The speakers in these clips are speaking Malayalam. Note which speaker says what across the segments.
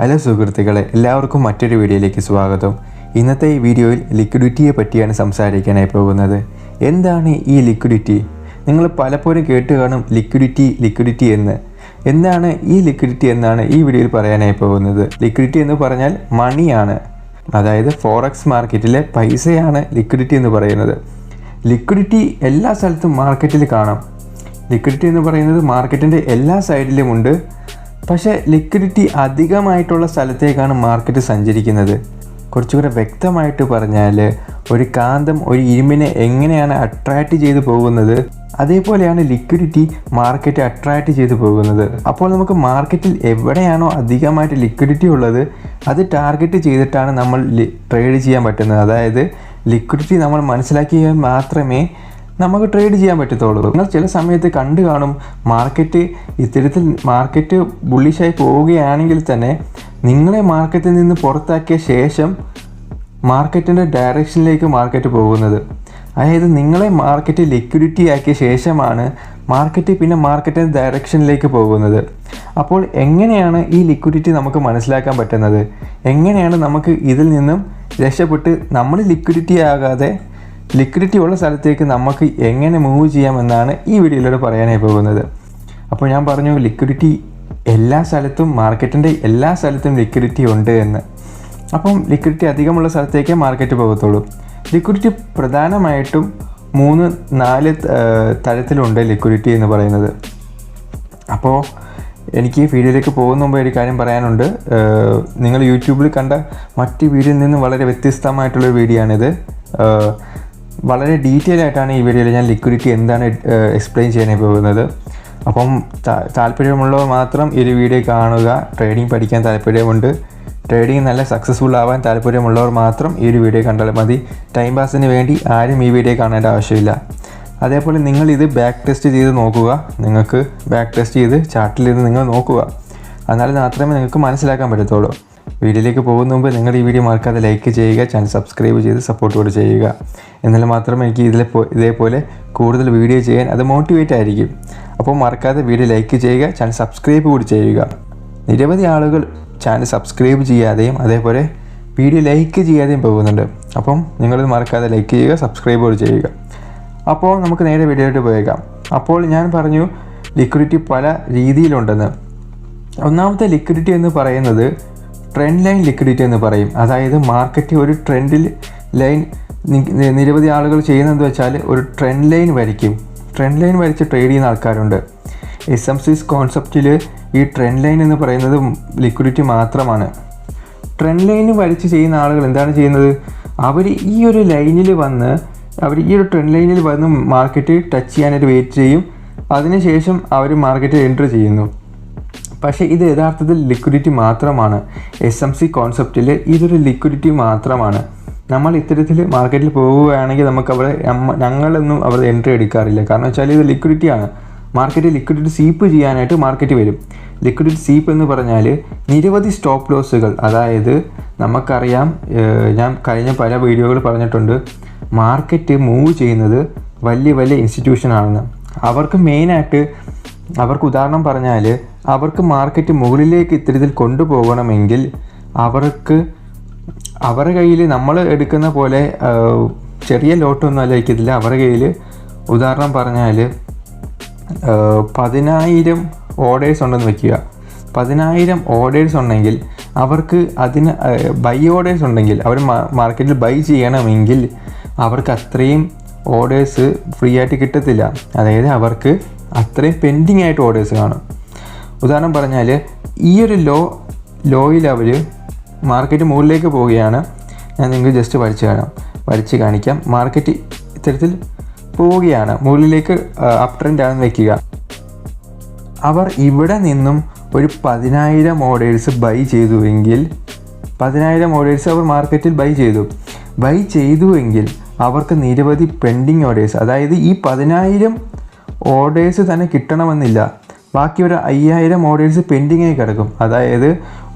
Speaker 1: ഹലോ സുഹൃത്തുക്കളെ, എല്ലാവർക്കും മറ്റൊരു വീഡിയോയിലേക്ക് സ്വാഗതം. ഇന്നത്തെ ഈ വീഡിയോയിൽ ലിക്വിഡിറ്റിയെ പറ്റിയാണ് സംസാരിക്കാനായി പോകുന്നത്. എന്താണ് ഈ ലിക്വിഡിറ്റി? നിങ്ങൾ പലപ്പോഴും കേട്ട് കാണും ലിക്വിഡിറ്റി എന്ന്. എന്താണ് ഈ ലിക്വിഡിറ്റി എന്നാണ് ഈ വീഡിയോയിൽ പറയാനായി പോകുന്നത്. ലിക്വിഡിറ്റി എന്ന് പറഞ്ഞാൽ മണിയാണ്, അതായത് ഫോറക്സ് മാർക്കറ്റിലെ പൈസയാണ് ലിക്വിഡിറ്റി എന്ന് പറയുന്നത്. ലിക്വിഡിറ്റി എല്ലാ സ്ഥലത്തും മാർക്കറ്റിൽ കാണാം. ലിക്വിഡിറ്റി എന്ന് പറയുന്നത് മാർക്കറ്റിൻ്റെ എല്ലാ സൈഡിലുമുണ്ട്. പക്ഷേ ലിക്വിഡിറ്റി അധികമായിട്ടുള്ള സ്ഥലത്തേക്കാണ് മാർക്കറ്റ് സഞ്ചരിക്കുന്നത്. കുറച്ചുകൂടെ വ്യക്തമായിട്ട് പറഞ്ഞാൽ, ഒരു കാന്തം ഒരു ഇരുമ്പിനെ എങ്ങനെയാണ് അട്രാക്റ്റ് ചെയ്ത് പോകുന്നത്, അതേപോലെയാണ് ലിക്വിഡിറ്റി മാർക്കറ്റ് അട്രാക്റ്റ് ചെയ്ത് പോകുന്നത്. അപ്പോൾ നമുക്ക് മാർക്കറ്റിൽ എവിടെയാണോ അധികമായിട്ട് ലിക്വിഡിറ്റി ഉള്ളത് അത് ടാർഗറ്റ് ചെയ്തിട്ടാണ് നമ്മൾ ട്രേഡ് ചെയ്യാൻ പറ്റുന്നത്. അതായത് ലിക്വിഡിറ്റി നമ്മൾ മനസ്സിലാക്കിയാൽ മാത്രമേ നമുക്ക് ട്രേഡ് ചെയ്യാൻ പറ്റത്തുള്ളൂ. നിങ്ങൾ ചില സമയത്ത് കണ്ടു കാണും, മാർക്കറ്റ് ബുള്ളിഷായി പോവുകയാണെങ്കിൽ തന്നെ നിങ്ങളെ മാർക്കറ്റിൽ നിന്ന് പുറത്താക്കിയ ശേഷം മാർക്കറ്റിൻ്റെ ഡയറക്ഷനിലേക്ക് മാർക്കറ്റ് പോകുന്നത്. അതായത് നിങ്ങളെ മാർക്കറ്റ് ലിക്വിഡിറ്റി ആക്കിയ ശേഷമാണ് പിന്നെ മാർക്കറ്റിൻ്റെ ഡയറക്ഷനിലേക്ക് പോകുന്നത്. അപ്പോൾ എങ്ങനെയാണ് ഈ ലിക്വിഡിറ്റി നമുക്ക് മനസ്സിലാക്കാൻ പറ്റുന്നത്? എങ്ങനെയാണ് നമുക്ക് ഇതിൽ നിന്നും രക്ഷപ്പെട്ട് നമ്മൾ ലിക്വിഡിറ്റി ഉള്ള സ്ഥലത്തേക്ക് നമുക്ക് എങ്ങനെ മൂവ് ചെയ്യാമെന്നാണ് ഈ വീഡിയോയിലൂടെ പറയാനായി പോകുന്നത്. അപ്പോൾ ഞാൻ പറഞ്ഞു, ലിക്വിഡിറ്റി എല്ലാ സ്ഥലത്തും, മാർക്കറ്റിൻ്റെ എല്ലാ സ്ഥലത്തും ലിക്വിഡിറ്റി ഉണ്ട് എന്ന്. അപ്പം ലിക്വിഡിറ്റി അധികമുള്ള സ്ഥലത്തേക്കേ മാർക്കറ്റ് പോകത്തുള്ളൂ. ലിക്വിഡിറ്റി പ്രധാനമായിട്ടും 3-4 തരത്തിലുണ്ട് ലിക്വിഡിറ്റി എന്ന് പറയുന്നത്. അപ്പോൾ എനിക്ക് ഈ വീഡിയോയിലേക്ക് പോകുന്ന മുമ്പ് ഒരു കാര്യം പറയാനുണ്ട്. നിങ്ങൾ യൂട്യൂബിൽ കണ്ട മറ്റ് വീഡിയോയിൽ നിന്നും വളരെ വ്യത്യസ്തമായിട്ടുള്ളൊരു വീഡിയോ ആണിത്. വളരെ ഡീറ്റെയിൽ ആയിട്ടാണ് ഈ വീഡിയോയിൽ ഞാൻ ലിക്വിഡിറ്റി എന്താണ് എക്സ്പ്ലെയിൻ ചെയ്യാനായി പോകുന്നത്. അപ്പം താല്പര്യമുള്ളവർ മാത്രം ഈ ഒരു വീഡിയോ കാണുക. ട്രേഡിംഗ് പഠിക്കാൻ താല്പര്യമുണ്ട്, ട്രേഡിംഗ് നല്ല സക്സസ്ഫുൾ ആവാൻ താല്പര്യമുള്ളവർ മാത്രം ഈ ഒരു വീഡിയോ കണ്ടാൽ മതി. ടൈം പാസിന് വേണ്ടി ആരും ഈ വീഡിയോ കാണേണ്ട ആവശ്യമില്ല. അതേപോലെ നിങ്ങൾ ഇത് ബാക്ക് ടെസ്റ്റ് ചെയ്ത് നോക്കുക. നിങ്ങൾക്ക് ബാക്ക് ടെസ്റ്റ് ചെയ്ത് ചാർട്ടിൽ നിന്ന് നിങ്ങൾ നോക്കുക. എന്നാൽ മാത്രമേ നിങ്ങൾക്ക് മനസ്സിലാക്കാൻ പറ്റത്തുള്ളൂ. വീഡിയോയിലേക്ക് പോകുന്ന മുമ്പ് നിങ്ങൾ ഈ വീഡിയോ മറക്കാതെ ലൈക്ക് ചെയ്യുക, ചാനൽ സബ്സ്ക്രൈബ് ചെയ്ത് സപ്പോർട്ട് കൂടി ചെയ്യുക. എന്നാൽ മാത്രമേ എനിക്ക് ഇതേപോലെ കൂടുതൽ വീഡിയോ ചെയ്യാൻ അത് മോട്ടിവേറ്റ് ആയിരിക്കും. അപ്പോൾ മറക്കാതെ വീഡിയോ ലൈക്ക് ചെയ്യുക, ചാനൽ സബ്സ്ക്രൈബ് കൂടി ചെയ്യുക. നിരവധി ആളുകൾ ചാനൽ സബ്സ്ക്രൈബ് ചെയ്യാതെയും അതേപോലെ വീഡിയോ ലൈക്ക് ചെയ്യാതെയും പോകുന്നുണ്ട്. അപ്പം നിങ്ങളിത് മറക്കാതെ ലൈക്ക് ചെയ്യുക, സബ്സ്ക്രൈബ് കൂടി ചെയ്യുക. അപ്പോൾ നമുക്ക് നേരെ വീഡിയോയിലോട്ട് പോയേക്കാം. അപ്പോൾ ഞാൻ പറഞ്ഞു ലിക്വിഡിറ്റി പല രീതിയിലുണ്ടെന്ന്. ഒന്നാമത്തെ ലിക്വിഡിറ്റി എന്ന് പറയുന്നത് ട്രെൻഡ് ലൈൻ ലിക്വിഡിറ്റി എന്ന് പറയും. അതായത് മാർക്കറ്റ് ഒരു ലൈൻ നിരവധി ആളുകൾ ചെയ്യുന്നതെന്ന് വെച്ചാൽ ഒരു ട്രെൻഡ് ലൈൻ വരയ്ക്കും. ട്രെൻഡ് ലൈൻ വരച്ച് ട്രേഡ് ചെയ്യുന്ന ആൾക്കാരുണ്ട്. SMC's കോൺസെപ്റ്റിൽ ഈ ട്രെൻഡ് ലൈൻ എന്ന് പറയുന്നത് ലിക്വിഡിറ്റി മാത്രമാണ്. ട്രെൻഡ് ലൈൻ വരച്ച് ചെയ്യുന്ന ആളുകൾ എന്താണ് ചെയ്യുന്നത്? അവർ ഈ ഒരു ട്രെൻഡ് ലൈനിൽ വന്ന് മാർക്കറ്റ് ടച്ച് ചെയ്യാനായിട്ട് വെയിറ്റ് ചെയ്യും. അതിനുശേഷം അവർ മാർക്കറ്റ് എൻട്രി ചെയ്യുന്നു. പക്ഷേ ഇത് യഥാർത്ഥത്തിൽ ലിക്വിഡിറ്റി മാത്രമാണ്. SMC കോൺസെപ്റ്റിൽ ഇതൊരു ലിക്വിഡിറ്റി മാത്രമാണ്. നമ്മൾ ഇത്തരത്തിൽ മാർക്കറ്റിൽ പോവുകയാണെങ്കിൽ ഞങ്ങളൊന്നും അവിടെ എൻട്രി എടുക്കാറില്ല. കാരണം വെച്ചാൽ ഇത് ലിക്വിഡിറ്റിയാണ്. ലിക്വിഡിറ്റി സീപ്പ് ചെയ്യാനായിട്ട് മാർക്കറ്റ് വരും. ലിക്വിഡിറ്റി സീപ്പ് എന്ന് പറഞ്ഞാൽ നിരവധി സ്റ്റോപ്പ് ലോസുകൾ. അതായത് നമുക്കറിയാം, ഞാൻ കഴിഞ്ഞ പല വീഡിയോകൾ പറഞ്ഞിട്ടുണ്ട്, മാർക്കറ്റ് മൂവ് ചെയ്യുന്നത് വലിയ ഇൻസ്റ്റിറ്റ്യൂഷനാണെന്ന്. അവർക്ക് ഉദാഹരണം പറഞ്ഞാൽ, അവർക്ക് മാർക്കറ്റ് മുകളിലേക്ക് ഇത്തരത്തിൽ കൊണ്ടുപോകണമെങ്കിൽ അവരുടെ കയ്യിൽ നമ്മൾ എടുക്കുന്ന പോലെ ചെറിയ ലോട്ടൊന്നും അല്ലായിരിക്കത്തില്ല. അവരുടെ കയ്യിൽ ഉദാഹരണം പറഞ്ഞാൽ 10,000 ഓർഡേഴ്സ് ഉണ്ടെന്ന് വയ്ക്കുക. 10,000 ഓർഡേഴ്സ് ഉണ്ടെങ്കിൽ അവർക്ക് അതിന് ബൈ ഓർഡേഴ്സ് ഉണ്ടെങ്കിൽ അവർ മാർക്കറ്റിൽ ബൈ ചെയ്യണമെങ്കിൽ അവർക്ക് അത്രയും ഓർഡേഴ്സ് ഫ്രീ ആയിട്ട് കിട്ടത്തില്ല. അതായത് അവർക്ക് അത്രയും പെൻഡിങ് ആയിട്ട് ഓർഡേഴ്സ് കാണും. ഉദാഹരണം പറഞ്ഞാൽ, ഈ ഒരു ലോയിൽ അവർ മാർക്കറ്റ് മുകളിലേക്ക് പോവുകയാണ്. ഞാൻ നിങ്ങൾക്ക് ജസ്റ്റ് വരച്ച് കാണിക്കാം. മാർക്കറ്റ് ഇത്തരത്തിൽ പോവുകയാണ്, മുകളിലേക്ക് അപ് ട്രെൻഡ് ആണെന്ന് വയ്ക്കുക. അവർ ഇവിടെ നിന്നും ഒരു 10,000 ഓർഡേഴ്സ് ബൈ ചെയ്തുവെങ്കിൽ 10,000 ഓർഡേഴ്സ് അവർ മാർക്കറ്റിൽ ബൈ ചെയ്തുവെങ്കിൽ അവർക്ക് നിരവധി പെൻഡിങ് ഓർഡേഴ്സ്, അതായത് ഈ 10,000 ഓർഡേഴ്സ് തന്നെ കിട്ടണമെന്നില്ല. ബാക്കി ഒരു 5,000 ഓർഡേഴ്സ് പെൻഡിങ്ങായി കിടക്കും. അതായത്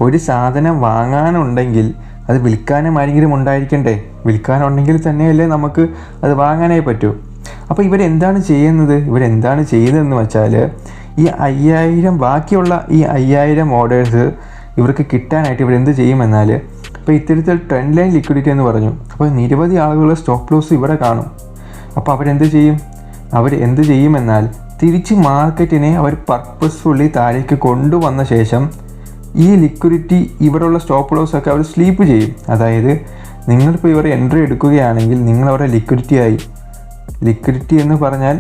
Speaker 1: ഒരു സാധനം വാങ്ങാനുണ്ടെങ്കിൽ അത് വിൽക്കാനും ആരെങ്കിലും ഉണ്ടായിരിക്കണ്ടേ? വിൽക്കാനുണ്ടെങ്കിൽ തന്നെയല്ലേ നമുക്ക് അത് വാങ്ങാനായി പറ്റൂ. അപ്പോൾ ഇവരെന്താണ് ചെയ്യുന്നതെന്ന് വെച്ചാൽ, ഈ 5000 ബാക്കിയുള്ള ഈ 5000 ഓർഡേഴ്സ് ഇവർക്ക് കിട്ടാനായിട്ട് ഇവരെന്ത് ചെയ്യുമെന്നാൽ, ഇപ്പോൾ ഇത്തരത്തിൽ ട്രെൻഡ് ലൈൻ ലിക്വിഡിറ്റി എന്ന് പറഞ്ഞു. അപ്പോൾ നിരവധി ആളുകൾ സ്റ്റോപ്പ് ലോസ് ഇവിടെ കാണും. അപ്പോൾ അവരെന്ത് ചെയ്യുമെന്നാൽ തിരിച്ച് മാർക്കറ്റിനെ അവർ പർപ്പസ്ഫുള്ളി താഴേക്ക് കൊണ്ടുവന്ന ശേഷം ഈ ലിക്വിഡിറ്റി ഇവിടെയുള്ള സ്റ്റോപ്പ് ലോസ് ഒക്കെ അവർ സ്ലീപ്പ് ചെയ്യും. അതായത് നിങ്ങളിപ്പോൾ ഇവരെ എൻട്രി എടുക്കുകയാണെങ്കിൽ നിങ്ങളവരുടെ ലിക്വിഡിറ്റി എന്ന് പറഞ്ഞാൽ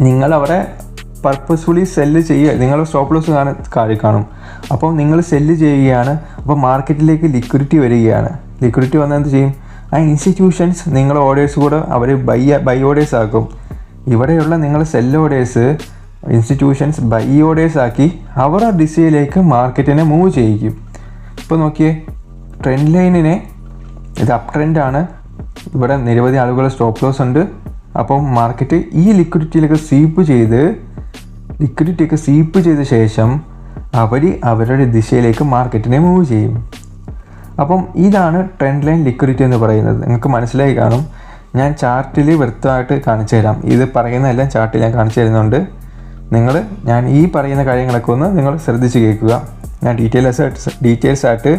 Speaker 1: നിങ്ങളവരെ പർപ്പസ്ഫുള്ളി സെല്ല് ചെയ്യുക, നിങ്ങളുടെ സ്റ്റോപ്പ് ലോസ് കാണും. അപ്പോൾ നിങ്ങൾ സെല്ല് ചെയ്യുകയാണ്. അപ്പോൾ മാർക്കറ്റിലേക്ക് ലിക്വിഡിറ്റി വരികയാണ്. ലിക്വിഡിറ്റി വന്നാൽ എന്ത് ചെയ്യും? ആ ഇൻസ്റ്റിറ്റ്യൂഷൻസ് നിങ്ങളുടെ ഓർഡേഴ്സ് കൂടെ അവർ ബൈ ഓർഡേഴ്സ് ആക്കും. ഇവിടെയുള്ള നിങ്ങളുടെ sell orders institutions buy orders ആക്കി അവരുടെ ദിശയിലേക്ക് മാർക്കറ്റിനെ മൂവ് ചെയ്യിക്കും. ഇപ്പോൾ നോക്കിയേ, ട്രെൻഡ് ലൈനിനെ ഇത് അപ് ട്രെൻഡാണ്. ഇവിടെ നിരവധി ആളുകൾ സ്റ്റോപ്പ് ലോസ് ഉണ്ട്. അപ്പം മാർക്കറ്റ് ഈ ലിക്വിഡിറ്റിയൊക്കെ സ്വീപ്പ് ചെയ്ത ശേഷം അവരുടെ ദിശയിലേക്ക് മാർക്കറ്റിനെ മൂവ് ചെയ്യും. അപ്പം ഇതാണ് ട്രെൻഡ് ലൈൻ ലിക്വിഡിറ്റി എന്ന് പറയുന്നത്. നിങ്ങൾക്ക് മനസ്സിലായി കാണും. ഞാൻ ചാർട്ടിൽ വ്യക്തമായിട്ട് കാണിച്ചു തരാം. ഇത് പറയുന്നതെല്ലാം ചാർട്ടിൽ ഞാൻ കാണിച്ചു തരുന്നുണ്ട്. ഞാൻ ഈ പറയുന്ന കാര്യങ്ങളൊക്കെ ഒന്ന് നിങ്ങൾ ശ്രദ്ധിച്ച് കേൾക്കുക. ഞാൻ ഡീറ്റെയിൽസ് ആയിട്ട്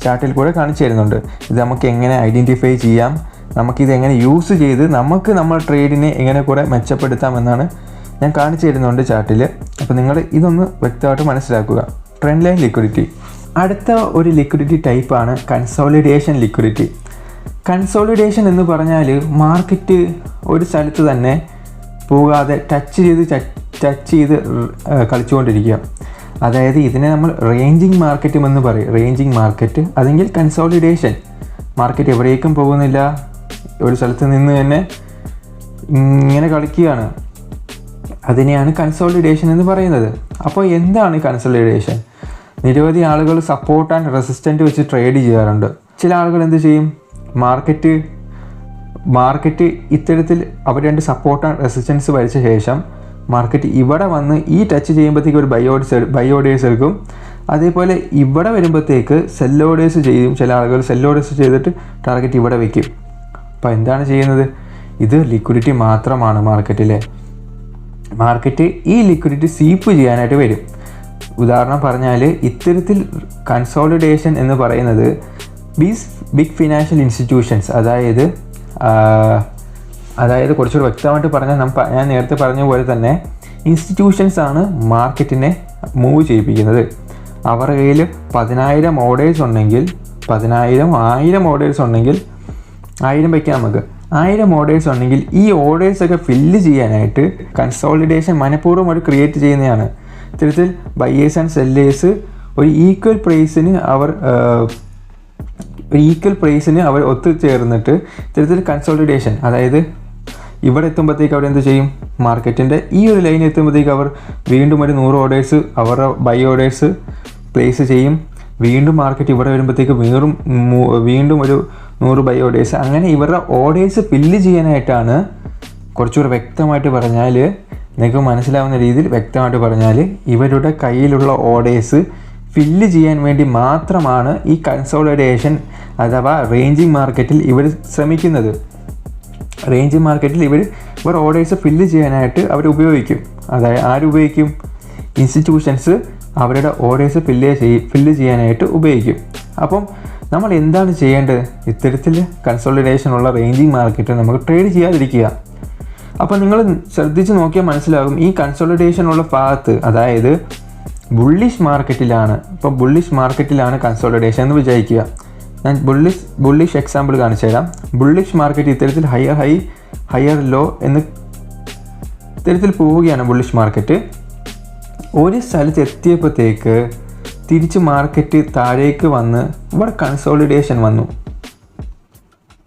Speaker 1: ചാർട്ടിൽ കൂടെ കാണിച്ചു തരുന്നുണ്ട്. ഇത് നമുക്ക് എങ്ങനെ ഐഡൻറ്റിഫൈ ചെയ്യാം, നമുക്കിത് എങ്ങനെ യൂസ് ചെയ്ത് നമ്മുടെ ട്രേഡിനെ എങ്ങനെ കൂടെ മെച്ചപ്പെടുത്താമെന്നാണ് ഞാൻ കാണിച്ചു തരുന്നുണ്ട് ചാർട്ടിൽ. അപ്പോൾ നിങ്ങൾ ഇതൊന്ന് വ്യക്തമായിട്ട് മനസ്സിലാക്കുക. Trend line liquidity. അടുത്ത ഒരു ലിക്വിഡിറ്റി ടൈപ്പാണ് കൺസോളിഡേഷൻ ലിക്വിഡിറ്റി. കൺസോളിഡേഷൻ എന്ന് പറഞ്ഞാൽ മാർക്കറ്റ് ഒരു സ്ഥലത്ത് തന്നെ പോകാതെ ടച്ച് ചെയ്ത് കളിച്ചുകൊണ്ടിരിക്കുക. അതായത് ഇതിനെ നമ്മൾ റേഞ്ചിങ് മാർക്കറ്റും എന്ന് പറയും. റേഞ്ചിങ് മാർക്കറ്റ് അല്ലെങ്കിൽ കൺസോളിഡേഷൻ. മാർക്കറ്റ് എവിടേക്കും പോകുന്നില്ല, ഒരു സ്ഥലത്ത് നിന്ന് തന്നെ ഇങ്ങനെ കളിക്കുകയാണ്. അതിനെയാണ് കൺസോളിഡേഷൻ എന്ന് പറയുന്നത്. അപ്പോൾ എന്താണ് കൺസോളിഡേഷൻ? നിരവധി ആളുകൾ സപ്പോർട്ട് ആൻഡ് റെസിസ്റ്റൻറ്റ് വെച്ച് ട്രേഡ് ചെയ്യാറുണ്ട്. ചില ആളുകൾ എന്ത് ചെയ്യും? മാർക്കറ്റ് ഇത്തരത്തിൽ അവർ രണ്ട് സപ്പോർട്ട് ആൻഡ് റെസിസ്റ്റൻസ് വരച്ച ശേഷം മാർക്കറ്റ് ഇവിടെ വന്ന് ഈ ടച്ച് ചെയ്യുമ്പോഴത്തേക്ക് ഒരു ബൈ ഓർഡേഴ്സ് എടുക്കും. അതേപോലെ ഇവിടെ വരുമ്പോഴത്തേക്ക് സെൽ ഓർഡേഴ്സ് ചെയ്യും. ചില ആളുകൾ സെൽ ഓർഡേഴ്സ് ചെയ്തിട്ട് ടാർഗറ്റ് ഇവിടെ വയ്ക്കും. അപ്പോൾ എന്താണ് ചെയ്യുന്നത്? ഇത് ലിക്വിഡിറ്റി മാത്രമാണ് മാർക്കറ്റ് ഈ ലിക്വിഡിറ്റി സ്വീപ്പ് ചെയ്യാനായിട്ട് വരും. ഉദാഹരണം പറഞ്ഞാൽ ഇത്തരത്തിൽ കൺസോളിഡേഷൻ എന്ന് പറയുന്നത് ബിഗ് ഫിനാൻഷ്യൽ ഇൻസ്റ്റിറ്റ്യൂഷൻസ്, അതായത് കുറച്ചുകൂടി വ്യക്തമായിട്ട് പറഞ്ഞാൽ ഞാൻ നേരത്തെ പറഞ്ഞ പോലെ തന്നെ ഇൻസ്റ്റിറ്റ്യൂഷൻസ് ആണ് മാർക്കറ്റിനെ മൂവ് ചെയ്യിപ്പിക്കുന്നത്. അവരുടെ കയ്യിൽ 10,000 ഓർഡേഴ്സ് ഉണ്ടെങ്കിൽ 10,000 ഓർഡേഴ്സ് ഉണ്ടെങ്കിൽ 1000 വയ്ക്കാം നമുക്ക്. 1000 ഓർഡേഴ്സ് ഉണ്ടെങ്കിൽ ഈ ഓർഡേഴ്സൊക്കെ ഫില്ല് ചെയ്യാനായിട്ട് കൺസോളിഡേഷൻ മനഃപൂർവ്വം അവർ ക്രിയേറ്റ് ചെയ്യുന്നതാണ്. ഇത്തരത്തിൽ ബയേഴ്സ് ആൻഡ് സെല്ലേഴ്സ് ഒരു ഈക്വൽ പ്രൈസിന് അവർ ഒത്തുചേർന്നിട്ട് ഇത്തരത്തിൽ കൺസോളിഡേഷൻ, അതായത് ഇവിടെ എത്തുമ്പോഴത്തേക്ക് അവർ എന്ത് ചെയ്യും? മാർക്കറ്റിൻ്റെ ഈ ഒരു ലൈൻ എത്തുമ്പോഴത്തേക്ക് അവർ വീണ്ടും ഒരു 100 ഓർഡേഴ്സ് അവരുടെ ബൈ ഓർഡേഴ്സ് പ്ലേസ് ചെയ്യും. വീണ്ടും മാർക്കറ്റ് ഇവിടെ വരുമ്പോഴത്തേക്ക് വീണ്ടും ഒരു 100 ബൈ ഓർഡേഴ്സ്. അങ്ങനെ ഇവരുടെ ഓർഡേഴ്സ് ഫില്ല് ചെയ്യാനായിട്ടാണ്. കുറച്ചുകൂടെ വ്യക്തമായിട്ട് പറഞ്ഞാൽ, നിങ്ങൾക്ക് മനസ്സിലാവുന്ന രീതിയിൽ വ്യക്തമായിട്ട് പറഞ്ഞാൽ, ഇവരുടെ കയ്യിലുള്ള ഓർഡേഴ്സ് ഫില്ല് ചെയ്യാൻ വേണ്ടി മാത്രമാണ് ഈ കൺസോളിഡേഷൻ അഥവാ റേഞ്ചിങ് മാർക്കറ്റിൽ ഇവർ ശ്രമിക്കുന്നത്. റേഞ്ചിങ് മാർക്കറ്റിൽ ഇവർ ഓർഡേഴ്സ് ഫില്ല് ചെയ്യാനായിട്ട് അവർ ഉപയോഗിക്കും. അതായത് ആരുപയോഗിക്കും? ഇൻസ്റ്റിറ്റ്യൂഷൻസ് അവരുടെ ഓർഡേഴ്സ് ഫില്ല് ചെയ്യാനായിട്ട് ഉപയോഗിക്കും. അപ്പം നമ്മൾ എന്താണ് ചെയ്യേണ്ടത്? ഇത്തരത്തിൽ കൺസോളിഡേഷനുള്ള റേഞ്ചിങ് മാർക്കറ്റ് നമുക്ക് ട്രേഡ് ചെയ്യാതിരിക്കുക. അപ്പോൾ നിങ്ങൾ ശ്രദ്ധിച്ച് നോക്കിയാൽ മനസ്സിലാകും, ഈ കൺസോളിഡേഷനുള്ള ഭാഗത്ത്, അതായത് ബുള്ളിഷ് മാർക്കറ്റിലാണ് കൺസോളിഡേഷൻ എന്ന് വിചാരിക്കുക. ഞാൻ ബുള്ളിഷ് എക്സാമ്പിൾ കാണിച്ചു തരാം. ബുള്ളിഷ് മാർക്കറ്റ് ഇത്തരത്തിൽ ഹയർ ഹൈ ഹയർ ലോ എന്ന് ഇത്തരത്തിൽ പോവുകയാണ്. ബുള്ളിഷ് മാർക്കറ്റ് ഒരു സ്ഥലത്ത് എത്തിയപ്പോഴത്തേക്ക് തിരിച്ച് മാർക്കറ്റ് താഴേക്ക് വന്ന് ഇവിടെ കൺസോളിഡേഷൻ വന്നു.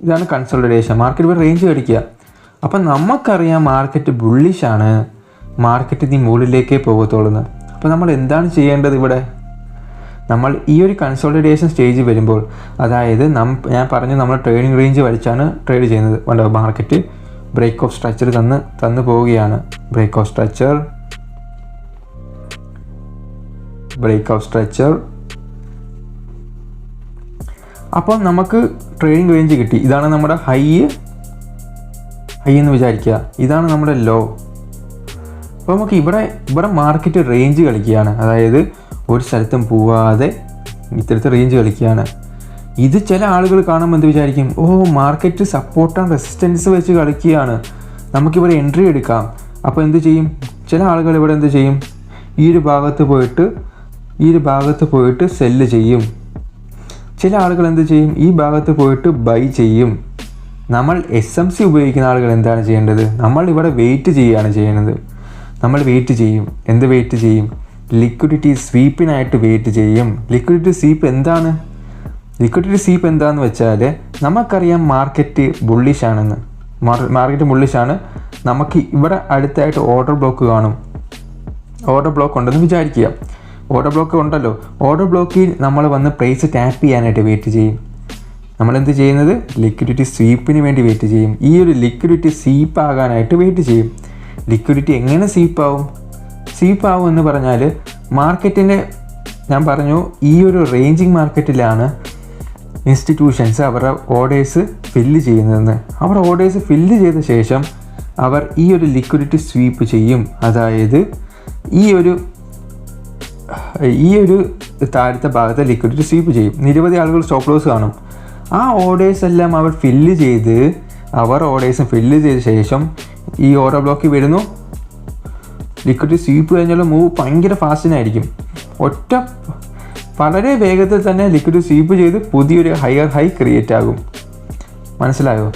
Speaker 1: ഇതാണ് കൺസോളിഡേഷൻ. മാർക്കറ്റ് ഇവിടെ റേഞ്ച് കടിക്കുക. അപ്പം നമുക്കറിയാം മാർക്കറ്റ് ബുള്ളിഷാണ്, മാർക്കറ്റ് ഇനി മുകളിലേക്കേ പോകത്തുള്ളൂ. അപ്പോൾ നമ്മൾ എന്താണ് ചെയ്യേണ്ടത്? ഇവിടെ നമ്മൾ ഈ ഒരു കൺസോളിഡേഷൻ സ്റ്റേജ് വരുമ്പോൾ, അതായത് ഞാൻ പറഞ്ഞു നമ്മൾ ട്രേഡിംഗ് റേഞ്ച് വരച്ചാണ് ട്രേഡ് ചെയ്യുന്നത്. വേണ്ട, മാർക്കറ്റ് ബ്രേക്ക് ഓഫ് സ്ട്രക്ചർ തന്നു പോവുകയാണ്. Break of structure. അപ്പോൾ നമുക്ക് ട്രേഡിംഗ് റേഞ്ച് കിട്ടി. ഇതാണ് നമ്മുടെ ഹൈ എന്ന് വിചാരിക്കുക. ഇതാണ് നമ്മുടെ ലോ. അപ്പോൾ നമുക്ക് ഇവിടെ മാർക്കറ്റ് റേഞ്ച് കളിക്കുകയാണ്. അതായത് ഒരു സ്ഥലത്തും പോവാതെ ഇത്തരത്തിൽ റേഞ്ച് കളിക്കുകയാണ്. ഇത് ചില ആളുകൾ കാണുമ്പോൾ എന്ത് വിചാരിക്കും, oh market support and resistance വെച്ച് കളിക്കുകയാണ്, നമുക്കിവിടെ എൻട്രി എടുക്കാം. അപ്പോൾ എന്ത് ചെയ്യും, ചില ആളുകൾ ഇവിടെ എന്ത് ചെയ്യും, ഈ ഒരു ഭാഗത്ത് പോയിട്ട് സെല്ല് ചെയ്യും. ചില ആളുകൾ എന്ത് ചെയ്യും, ഈ ഭാഗത്ത് പോയിട്ട് ബൈ ചെയ്യും. നമ്മൾ SMC ഉപയോഗിക്കുന്ന ആളുകൾ എന്താണ് ചെയ്യേണ്ടത്, നമ്മൾ ഇവിടെ വെയിറ്റ് ചെയ്യുകയാണ് ചെയ്യുന്നത്. നമ്മൾ വെയിറ്റ് ചെയ്യും. എന്ത് വെയിറ്റ് ചെയ്യും, ലിക്വിഡിറ്റി സ്വീപ്പിനായിട്ട് വെയിറ്റ് ചെയ്യും. ലിക്വിഡിറ്റി സ്വീപ്പ് എന്താണെന്ന് വെച്ചാൽ നമുക്കറിയാം മാർക്കറ്റ് ബുള്ളിഷാണെന്ന്. മാർക്കറ്റ് ബുള്ളിഷാണ്. നമുക്ക് ഇവിടെ അടുത്തായിട്ട് ഓർഡർ ബ്ലോക്ക് കാണും. ഓർഡർ ബ്ലോക്ക് ഉണ്ടെന്ന് വിചാരിക്കുക. ഓർഡർ ബ്ലോക്ക് ഉണ്ടല്ലോ. ഓർഡർ ബ്ലോക്കിൽ നമ്മൾ വന്ന് പ്രൈസ് ടാപ്പ് ചെയ്യാനായിട്ട് വെയിറ്റ് ചെയ്യും. നമ്മളെന്ത് ചെയ്യുന്നത്, ലിക്വിഡിറ്റി സ്വീപ്പിന് വേണ്ടി വെയിറ്റ് ചെയ്യും. ഈ ഒരു ലിക്വിഡിറ്റി സ്വീപ്പ് ആകാനായിട്ട് വെയിറ്റ് ചെയ്യും. ലിക്വിഡിറ്റി എങ്ങനെ സ്വീപ്പാവും എന്ന് പറഞ്ഞാൽ മാർക്കറ്റിൻ്റെ, ഞാൻ പറഞ്ഞു ഈ ഒരു റേഞ്ചിങ് മാർക്കറ്റിലാണ് ഇൻസ്റ്റിറ്റ്യൂഷൻസ് അവരുടെ ഓർഡേഴ്സ് ഫില്ല് ചെയ്യുന്നതെന്ന്. അവർ ഓർഡേഴ്സ് ഫില്ല് ചെയ്ത ശേഷം അവർ ഈ ഒരു ലിക്വിഡിറ്റി സ്വീപ്പ് ചെയ്യും. അതായത് ഈ ഒരു താഴത്തെ ഭാഗത്തെ ലിക്വിഡിറ്റി സ്വീപ്പ് ചെയ്യും. നിരവധി ആളുകൾ സ്റ്റോപ്പ് ലോസ് കാണും. ആ ഓർഡേഴ്സ് എല്ലാം അവർ ഫില്ല് ചെയ്ത് ശേഷം ഈ ഓർഡർ ബ്ലോക്കിൽ വരുന്നു. ലിക്വിഡിറ്റി സ്വീപ്പ് കഴിഞ്ഞുള്ള മൂവ് ഭയങ്കര ഫാസ്റ്റിനായിരിക്കും. വളരെ വേഗത്തിൽ തന്നെ ലിക്വിഡിറ്റി സ്വീപ്പ് ചെയ്ത് പുതിയൊരു ഹയർ ഹൈ ക്രിയേറ്റ് ആകും. മനസ്സിലായോ?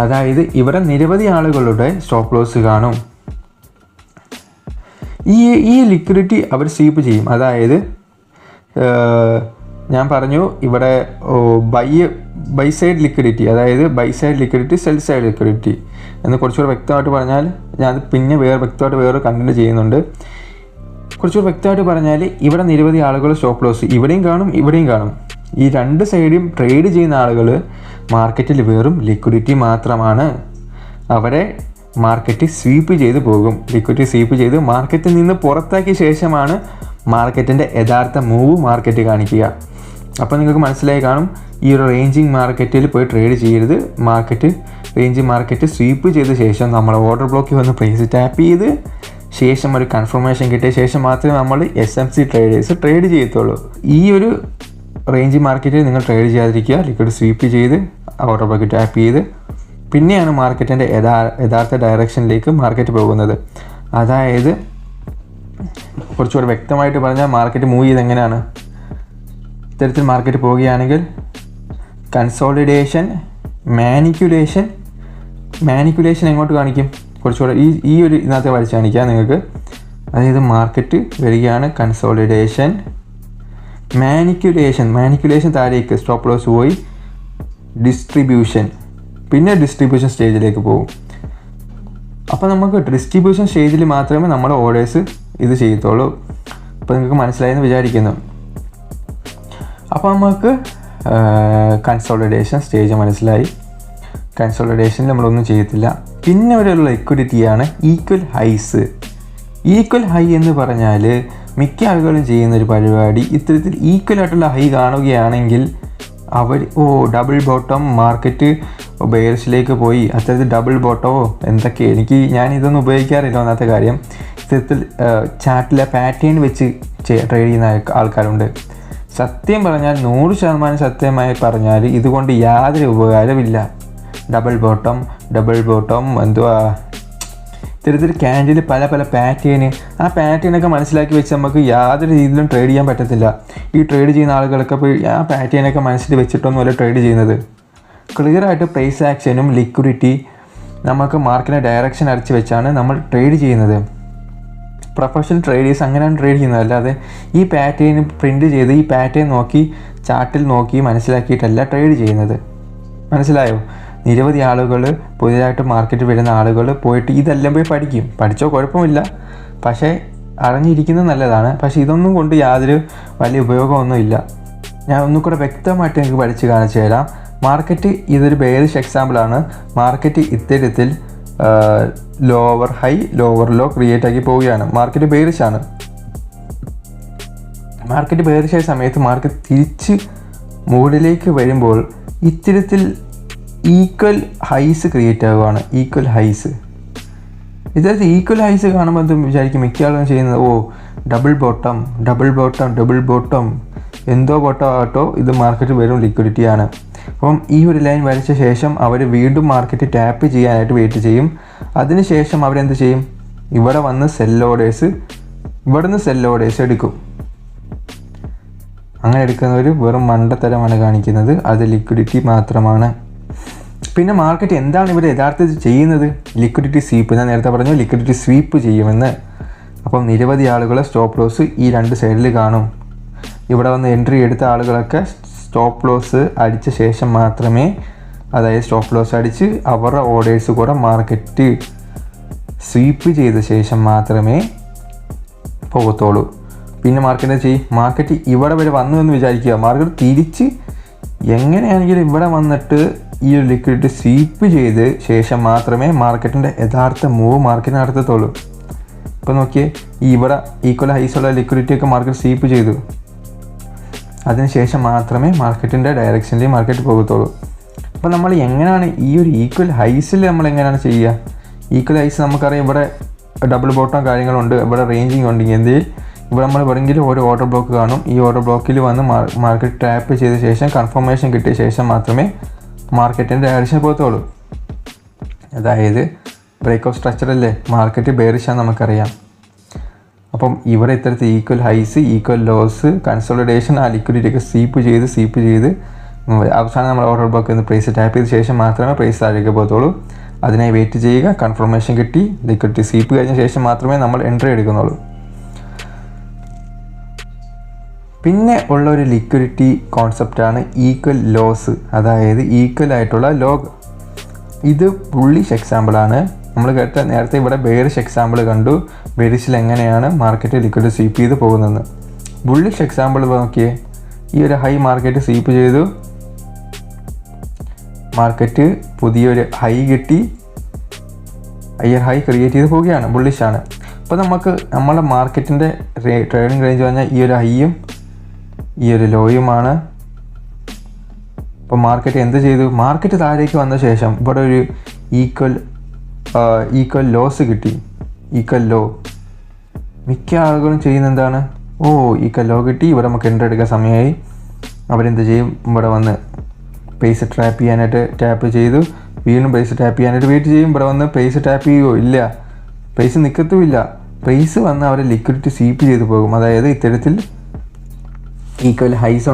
Speaker 1: അതായത് ഇവിടെ നിരവധി ആളുകളുടെ സ്റ്റോപ്പ് ലോസ് കാണും. ഈ ലിക്വിഡിറ്റി അവർ സ്വീപ്പ് ചെയ്യും. അതായത് ഞാൻ പറഞ്ഞു ഇവിടെ ബൈ സൈഡ് ലിക്വിഡിറ്റി, അതായത് buy side liquidity, sell side liquidity എന്ന് കുറച്ചുകൂടെ വ്യക്തമായിട്ട് പറഞ്ഞാൽ, ഞാൻ പിന്നെ വ്യക്തമായിട്ട് കണ്ടന്റ് ചെയ്യുന്നുണ്ട്. കുറച്ചുകൂടെ വ്യക്തമായിട്ട് പറഞ്ഞാൽ ഇവിടെ നിരവധി ആളുകൾ സ്റ്റോപ്പ് ലോസ് ഇവിടെയും കാണും, ഇവിടെയും കാണും. ഈ രണ്ട് സൈഡും ട്രേഡ് ചെയ്യുന്ന ആളുകൾ മാർക്കറ്റിൽ വെറും ലിക്വിഡിറ്റി മാത്രമാണ്. അവരെ മാർക്കറ്റ് സ്വീപ്പ് ചെയ്ത് പോകും. ലിക്വിഡിറ്റി സ്വീപ്പ് ചെയ്ത് മാർക്കറ്റിൽ നിന്ന് പുറത്താക്കിയ ശേഷമാണ് മാർക്കറ്റിൻ്റെ യഥാർത്ഥ മൂവ് മാർക്കറ്റ് കാണിക്കുക. അപ്പോൾ നിങ്ങൾക്ക് മനസ്സിലായി കാണും, ഈ ഒരു റേഞ്ചിങ് മാർക്കറ്റിൽ പോയി ട്രേഡ് ചെയ്യരുത്. റേഞ്ചിങ് മാർക്കറ്റ് സ്വീപ്പ് ചെയ്ത ശേഷം നമ്മൾ ഓർഡർ ബ്ലോക്കിൽ വന്ന് പ്രൈസ് ടാപ്പ് ചെയ്ത് ശേഷം ഒരു കൺഫർമേഷൻ കിട്ടിയ ശേഷം മാത്രമേ നമ്മൾ SMC ട്രേഡേഴ്സ് ട്രേഡ് ചെയ്യത്തുള്ളൂ. ഈ ഒരു റേഞ്ചിങ് മാർക്കറ്റിൽ നിങ്ങൾ ട്രേഡ് ചെയ്യാതിരിക്കുക. ലിക്വിഡ് സ്വീപ്പ് ചെയ്ത് ഓർഡർ ബ്ലോക്ക് ടാപ്പ് ചെയ്ത് പിന്നെയാണ് മാർക്കറ്റിൻ്റെ യഥാർത്ഥ ഡയറക്ഷനിലേക്ക് മാർക്കറ്റ് പോകുന്നത്. അതായത് കുറച്ചുകൂടെ വ്യക്തമായിട്ട് പറഞ്ഞാൽ മാർക്കറ്റ് മൂവ് ചെയ്ത് എങ്ങനെയാണ്, ഇത്തരത്തിൽ മാർക്കറ്റ് പോവുകയാണെങ്കിൽ കൺസോളിഡേഷൻ, മാനിക്കുലേഷൻ എങ്ങോട്ട് കാണിക്കും, കുറച്ചുകൂടെ ഈ ഒരു ഇതിനകത്ത് വരച്ച് കാണിക്കാം നിങ്ങൾക്ക്. അതായത് മാർക്കറ്റ് വരികയാണ്, കൺസോളിഡേഷൻ, മാനിക്കുലേഷൻ താഴേക്ക് സ്റ്റോപ്പ് ലോസ് പോയി, ഡിസ്ട്രിബ്യൂഷൻ, പിന്നെ ഡിസ്ട്രിബ്യൂഷൻ സ്റ്റേജിലേക്ക് പോകും. അപ്പോൾ നമുക്ക് ഡിസ്ട്രിബ്യൂഷൻ സ്റ്റേജിൽ മാത്രമേ നമ്മൾ ഓർഡേഴ്സ് ഇത് ചെയ്യത്തുള്ളൂ. അപ്പോൾ നിങ്ങൾക്ക് മനസ്സിലായെന്ന് വിചാരിക്കുന്നു. അപ്പോൾ നമുക്ക് കൺസോളിഡേഷൻ സ്റ്റേജ് മനസ്സിലായി. കൺസോളിഡേഷനിൽ നമ്മളൊന്നും ചെയ്യത്തില്ല. പിന്നെ ഒരു ലിക്വിഡിറ്റിയാണ് ഈക്വൽ ഹൈ എന്ന് പറഞ്ഞാൽ മിക്ക ആളുകളും ചെയ്യുന്നൊരു പരിപാടി, ഇത്തരത്തിൽ ഈക്വൽ ആയിട്ടുള്ള ഹൈ കാണുകയാണെങ്കിൽ അവർ ഡബിൾ ബോട്ടം, മാർക്കറ്റ് ബെയർസിലേക്ക് പോയി, അത്തരത്തിൽ ഡബിൾ ബോട്ടമോ എന്തൊക്കെ, ഞാൻ ഇതൊന്നും ഉപയോഗിക്കാറില്ല. ഒന്നാമത്തെ കാര്യം, ഇത്തരത്തിൽ ചാർട്ടിലെ പാറ്റേൺ വെച്ച് ട്രേഡ് ചെയ്യുന്ന ആൾക്കാരുണ്ട്. സത്യം പറഞ്ഞാൽ 100% സത്യമായി പറഞ്ഞാൽ ഇതുകൊണ്ട് യാതൊരു ഉപകാരമില്ല. ഡബിൾ ബോട്ടം ഇത്തരത്തിൽ ക്യാൻഡിൽ പല പാറ്റേൺ, ആ പാറ്റേണൊക്കെ മനസ്സിലാക്കി വെച്ച് നമുക്ക് യാതൊരു രീതിയിലും ട്രേഡ് ചെയ്യാൻ പറ്റത്തില്ല. ഈ ട്രേഡ് ചെയ്യുന്ന ആളുകളൊക്കെ പോയി ആ പാറ്റേണൊക്കെ മനസ്സിൽ വെച്ചിട്ടൊന്നുമല്ല ട്രേഡ് ചെയ്യുന്നത്. ക്ലിയറായിട്ട് പ്രൈസ് ആക്ഷനും ലിക്വിഡിറ്റി നമുക്ക് മാർക്കറ്റിൻ്റെ ഡയറക്ഷൻ അടിച്ച് വെച്ചാണ് നമ്മൾ ട്രേഡ് ചെയ്യുന്നത്. പ്രൊഫഷണൽ ട്രേഡേഴ്സ് അങ്ങനെയാണ് ട്രേഡ് ചെയ്യുന്നത്. അല്ലാതെ ഈ പാറ്റേൺ പ്രിൻറ്റ് ചെയ്ത് ഈ പാറ്റേൺ നോക്കി ചാർട്ടിൽ നോക്കി മനസ്സിലാക്കിയിട്ടല്ല ട്രേഡ് ചെയ്യുന്നത്. മനസ്സിലായോ? നിരവധി ആളുകൾ, പുതിയതായിട്ട് മാർക്കറ്റിൽ വരുന്ന ആളുകൾ പോയിട്ട് ഇതെല്ലാം പോയി പഠിച്ചോ കുഴപ്പമില്ല, പക്ഷേ അറിഞ്ഞിരിക്കുന്നത് നല്ലതാണ്. പക്ഷേ ഇതൊന്നും കൊണ്ട് യാതൊരു വലിയ ഉപയോഗമൊന്നുമില്ല. ഞാൻ ഒന്നുകൂടെ വ്യക്തമായിട്ട് എനിക്ക് പഠിച്ച് കാണിച്ചു തരാം. മാർക്കറ്റ് ഇതൊരു ബെയറിഷ് എക്സാമ്പിളാണ്. മാർക്കറ്റ് ഇത്തരത്തിൽ lower high lower low create ആക്കി പോവുകയാണ്. മാർക്കറ്റ് ബെയറിഷാണ്. മാർക്കറ്റ് ബെയറിഷായ സമയത്ത് മാർക്കറ്റ് തിരിച്ച് മുകളിലേക്ക് വരുമ്പോൾ ഇത്തരത്തിൽ ഈക്വൽ ഹൈസ് ക്രിയേറ്റ് ആവുകയാണ്. ഇത്തരത്തിൽ ഈക്വൽ ഹൈസ് കാണുമ്പോൾ എന്തും വിചാരിക്കും മിക്ക ആളുകളും ചെയ്യുന്നത്, ഡബിൾ ബോട്ടം എന്തോ ബോട്ടം ആട്ടോ, ഇത് മാർക്കറ്റ് വെറും ലിക്വിഡിറ്റിയാണ്. അപ്പം ഈ ഒരു ലൈൻ വരച്ച ശേഷം അവർ വീണ്ടും മാർക്കറ്റ് ടാപ്പ് ചെയ്യാനായിട്ട് വെയിറ്റ് ചെയ്യും. അതിനുശേഷം അവരെന്ത് ചെയ്യും? ഇവിടെ വന്ന് ഇവിടെ നിന്ന് സെൽ ഓർഡേഴ്സ് എടുക്കും. അങ്ങനെ എടുക്കുന്നവർ വെറും മണ്ടത്തരമാണ് കാണിക്കുന്നത്. അത് ലിക്വിഡിറ്റി മാത്രമാണ്. പിന്നെ മാർക്കറ്റ് എന്താണ് ഇവർ യഥാർത്ഥത്തിൽ ചെയ്യുന്നത്? Liquidity sweep. ഞാൻ നേരത്തെ പറഞ്ഞു ലിക്വിഡിറ്റി സ്വീപ്പ് ചെയ്യുമെന്ന്. അപ്പം നിരവധി ആളുകൾ സ്റ്റോപ്പ് ലോസ് ഈ രണ്ട് സൈഡിൽ കാണും. ഇവിടെ വന്ന് എൻട്രി എടുത്ത ആളുകളൊക്കെ സ്റ്റോപ്പ് ലോസ് അടിച്ച ശേഷം മാത്രമേ, അതായത് സ്റ്റോപ്പ് ലോസ് അടിച്ച് അവരുടെ ഓർഡേഴ്സ് കൂടെ മാർക്കറ്റ് സ്വീപ്പ് ചെയ്ത ശേഷം മാത്രമേ പോകത്തുള്ളൂ. പിന്നെ മാർക്കറ്റ് ചെയ്യും, മാർക്കറ്റ് ഇവിടെ വരെ വന്നു എന്ന് വിചാരിക്കുക, മാർക്കറ്റ് തിരിച്ച് എങ്ങനെയാണെങ്കിലും ഇവിടെ വന്നിട്ട് ഈ ഒരു ലിക്വിഡിറ്റി സ്വീപ്പ് ചെയ്ത് ശേഷം മാത്രമേ മാർക്കറ്റിൻ്റെ യഥാർത്ഥ മൂവ് മാർക്കറ്റ് നടത്തത്തുള്ളൂ. ഇപ്പോൾ നോക്കിയേ, ഇവിടെ ഈക്വൽ ഹൈസുള്ള ലിക്വിഡിറ്റിയൊക്കെ മാർക്കറ്റ് സ്വീപ്പ് ചെയ്തു. അതിനുശേഷം മാത്രമേ മാർക്കറ്റിൻ്റെ ഡയറക്ഷനിൽ മാർക്കറ്റ് പോകത്തുള്ളൂ. അപ്പോൾ നമ്മൾ എങ്ങനെയാണ് ഈ ഒരു ഈക്വൽ ഹൈസിൽ നമ്മൾ എങ്ങനെയാണ് ചെയ്യുക? ഈക്വൽ ഹൈസ് നമുക്കറിയാം, ഇവിടെ ഡബിൾ ബോട്ടം കാര്യങ്ങളുണ്ട്, ഇവിടെ റേഞ്ചിങ് ഉണ്ടെങ്കിൽ എന്തെങ്കിലും ഇവിടെ നമ്മൾ എവിടെയെങ്കിലും ഒരു ഓർഡർ ബ്ലോക്ക് കാണും. ഈ ഓർഡർ ബ്ലോക്കിൽ വന്ന് മാർക്കറ്റ് ടാപ്പ് ചെയ്ത ശേഷം കൺഫർമേഷൻ കിട്ടിയ ശേഷം മാത്രമേ മാർക്കറ്റിൻ്റെ ഡയറക്ഷൻ പോകത്തുള്ളൂ. അതായത് ബ്രേക്ക് ഓഫ് സ്ട്രക്ചറല്ലേ, മാർക്കറ്റ് ബെയറിഷാണ് നമുക്കറിയാം. അപ്പം ഇവിടെ ഇത്തരത്തിൽ ഈക്വൽ ഹൈസ്, ഈക്വൽ ലോസ്, കൺസോളിഡേഷൻ, ആ ലിക്വിഡിറ്റിയൊക്കെ സ്വീപ്പ് ചെയ്ത് അവസാനം നമ്മൾ ഓർഡർ ബ്ലോക്ക് എന്ന് പ്രൈസ് ടാപ്പ് ചെയ്ത ശേഷം മാത്രമേ പ്രൈസ് താഴേക്ക് പോകത്തുള്ളൂ. അതിനായി വെയിറ്റ് ചെയ്യുക. കൺഫർമേഷൻ കിട്ടി, ലിക്വിഡിറ്റി സ്വീപ്പ് കഴിഞ്ഞ ശേഷം മാത്രമേ നമ്മൾ എൻട്രി എടുക്കുന്നുള്ളൂ. പിന്നെ ഉള്ള ഒരു ലിക്വിഡിറ്റി കോൺസെപ്റ്റാണ് ഈക്വൽ ലോസ്, അതായത് ഈക്വൽ ആയിട്ടുള്ള ലോഗ്. ഇത് ബുള്ളിഷ് എക്സാമ്പിളാണ്. നമ്മൾ നേരത്തെ ഇവിടെ ബെയറിഷ് എക്സാമ്പിൾ കണ്ടു, ബെയറിഷിൽ എങ്ങനെയാണ് മാർക്കറ്റ് ലിക്വിഡിറ്റി സ്വീപ്പ് ചെയ്ത് പോകുന്നത്. ബുള്ളിഷ് എക്സാമ്പിൾ നോക്കിയേ, ഈ ഒരു ഹൈ മാർക്കറ്റ് സ്വീപ്പ് ചെയ്തു, മാർക്കറ്റ് പുതിയൊരു ഹൈ കിട്ടി, ഹയർ ഹൈ ക്രിയേറ്റ് ചെയ്ത് പോവുകയാണ്, ബുള്ളിഷാണ്. അപ്പോൾ നമ്മളെ മാർക്കറ്റിൻ്റെ ട്രേഡിംഗ് റേഞ്ച് പറഞ്ഞാൽ ഈ ഒരു ഹൈയും ഈ ഒരു ലോയുമാണ്. അപ്പോൾ മാർക്കറ്റ് എന്ത് ചെയ്തു? മാർക്കറ്റ് താഴേക്ക് വന്ന ശേഷം ഇവിടെ ഒരു ഈക്വൽ ലോസ് കിട്ടി, ഈക്വൽ ലോ. മിക്ക ആളുകളും ചെയ്യുന്ന എന്താണ്? ഈക്വൽ ലോ കിട്ടി, ഇവിടെ നമുക്ക് എൻട്രി എടുക്കാൻ സമയമായി. അവരെന്ത് ചെയ്യും? ഇവിടെ വന്ന് പൈസ ടാപ്പ് ചെയ്തു, വീണ്ടും പൈസ ടാപ്പ് ചെയ്യാനായിട്ട് വെയിറ്റ് ചെയ്യും. ഇവിടെ വന്ന് പൈസ ടാപ്പ് ചെയ്യുമോ? ഇല്ല, പൈസ നിൽക്കത്തുമില്ല. പൈസ വന്ന് അവരെ ലിക്വിഡിറ്റി സ്വീപ്പ് ചെയ്ത് പോകും. അതായത് ഇത്തരത്തിൽ ഈക്വൽ ഹൈസ്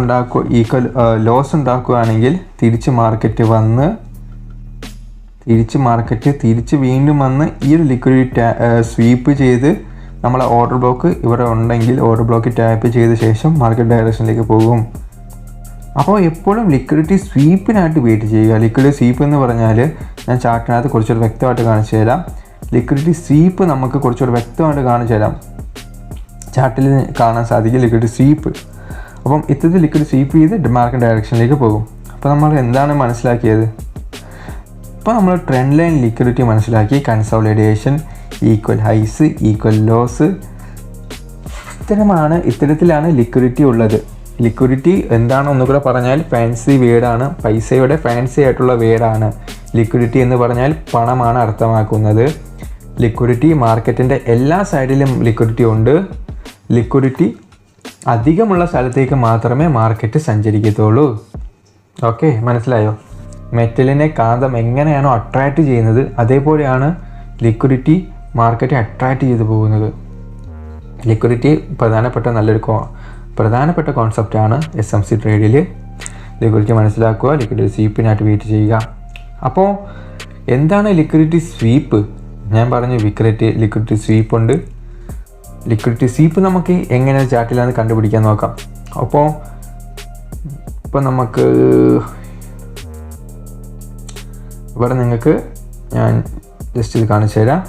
Speaker 1: ഈക്വൽ ലോസ് ഉണ്ടാക്കുകയാണെങ്കിൽ തിരിച്ച് മാർക്കറ്റ് വീണ്ടും വന്ന് ഈ ഒരു ലിക്വിഡിറ്റി സ്വീപ്പ് ചെയ്ത് നമ്മളെ ഓർഡർ ബ്ലോക്ക് ഇവിടെ ഉണ്ടെങ്കിൽ ഓർഡർ ബ്ലോക്ക് ടാപ്പ് ചെയ്ത ശേഷം മാർക്കറ്റ് ഡയറക്ഷനിലേക്ക് പോകും. അപ്പോൾ എപ്പോഴും ലിക്വിഡിറ്റി സ്വീപ്പിനായിട്ട് വെയിറ്റ് ചെയ്യുക. ലിക്വിഡിറ്റി സ്വീപ്പ് എന്ന് പറഞ്ഞാൽ ഞാൻ ചാർട്ടിനകത്ത് കുറച്ചുകൂടി വ്യക്തമായിട്ട് കാണിച്ചു തരാം. ലിക്വിഡിറ്റി സ്വീപ്പ് നമുക്ക് കുറച്ചുകൂടി വ്യക്തമായിട്ട് കാണിച്ചു തരാം. ചാർട്ടിൽ കാണാൻ സാധിക്കും ലിക്വിഡിറ്റി സ്വീപ്പ്. അപ്പം ഇത്തരത്തിൽ ലിക്വിഡിറ്റി സ്വീപ്പ് ചെയ്ത് മാർക്കറ്റ് ഡയറക്ഷനിലേക്ക് പോകും. അപ്പോൾ നമ്മൾ എന്താണ് മനസ്സിലാക്കിയത്? അപ്പോൾ നമ്മൾ ട്രെൻഡ് ലൈൻ ലിക്വിഡിറ്റി മനസ്സിലാക്കി, കൺസോളിഡേഷൻ, ഈക്വൽ ഹൈസ്, ഈക്വൽ ലോസ്, ഇത്തരത്തിലാണ് ലിക്വിഡിറ്റി ഉള്ളത്. ലിക്വിഡിറ്റി എന്താണെന്ന് ഒന്നുകൂടെ പറഞ്ഞാൽ ഫാൻസി വേർഡാണ്, പൈസയുടെ ഫാൻസി ആയിട്ടുള്ള വേർഡാണ്. ലിക്വിഡിറ്റി എന്ന് പറഞ്ഞാൽ പണമാണ് അർത്ഥമാക്കുന്നത്. ലിക്വിഡിറ്റി മാർക്കറ്റിൻ്റെ എല്ലാ സൈഡിലും ലിക്വിഡിറ്റി ഉണ്ട്. ലിക്വിഡിറ്റി അധികമുള്ള സ്ഥലത്തേക്ക് മാത്രമേ മാർക്കറ്റ് സഞ്ചരിക്കത്തുള്ളൂ. ഓക്കെ, മനസ്സിലായോ? മെറ്റലിനെ കാന്തം എങ്ങനെയാണോ അട്രാക്റ്റ് ചെയ്യുന്നത്, അതേപോലെയാണ് ലിക്വിഡിറ്റി മാർക്കറ്റ് അട്രാക്റ്റ് ചെയ്തു പോകുന്നത്. ലിക്വിഡിറ്റി പ്രധാനപ്പെട്ട കോൺസെപ്റ്റാണ് SMC ട്രേഡിൽ. ലിക്വിഡിറ്റി മനസ്സിലാക്കുക, ലിക്വിഡിറ്റി സ്വീപ്പിനായിട്ട് വെയിറ്റ് ചെയ്യുക. അപ്പോൾ എന്താണ് ലിക്വിഡിറ്റി സ്വീപ്പ്? ഞാൻ പറഞ്ഞു ലിക്വിഡിറ്റി സ്വീപ്പ് ഉണ്ട്. ലിക്വിഡിറ്റി സ്വീപ്പ് നമുക്ക് എങ്ങനെ ചാർട്ടിലാണെന്ന് കണ്ടുപിടിക്കാൻ നോക്കാം. അപ്പോൾ നമുക്ക് ഇവിടെ നിങ്ങൾക്ക് ഞാൻ ജസ്റ്റ് ഇത് കാണിച്ചു തരാം.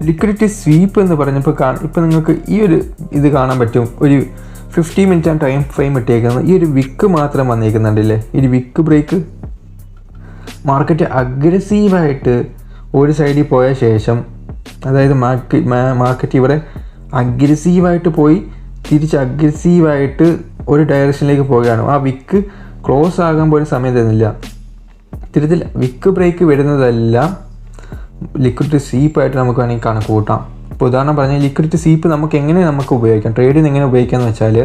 Speaker 1: ലിക്വിഡിറ്റി സ്വീപ്പ് എന്ന് പറഞ്ഞപ്പോൾ ഇപ്പോൾ നിങ്ങൾക്ക് ഈ ഒരു ഇത് കാണാൻ പറ്റും. ഒരു 50 മിനിറ്റ് ടൈം ഫ്രെയിം ഇട്ടേക്കുന്നത്. ഈ ഒരു വിക്ക് മാത്രം വന്നേക്കുന്നുണ്ടല്ലേ, ഈ ഒരു വിക്ക് ബ്രേക്ക്. മാർക്കറ്റ് അഗ്രസീവായിട്ട് ഒരു സൈഡിൽ പോയ ശേഷം, അതായത് മാർക്കറ്റ് ഇവിടെ അഗ്രസീവായിട്ട് പോയി തിരിച്ച് അഗ്രസീവായിട്ട് ഒരു ഡയറക്ഷനിലേക്ക് പോവുകയാണ്. ആ വിക്ക് ക്ലോസ് ആകാൻ പോലും സമയം തരുന്നില്ല. ഇത്തരത്തിൽ വിക്ക് ബ്രേക്ക് വരുന്നതെല്ലാം ലിക്വിഡിറ്റി സ്വീപ്പായിട്ട് നമുക്ക് വേണമെങ്കിൽ കണക്ക് കൂട്ടാം. ഇപ്പോൾ ഉദാഹരണം പറഞ്ഞാൽ ലിക്വിഡിറ്റി സ്വീപ്പ് നമുക്ക് ഉപയോഗിക്കാം, ട്രേഡിന് എങ്ങനെ ഉപയോഗിക്കാമെന്ന് വെച്ചാൽ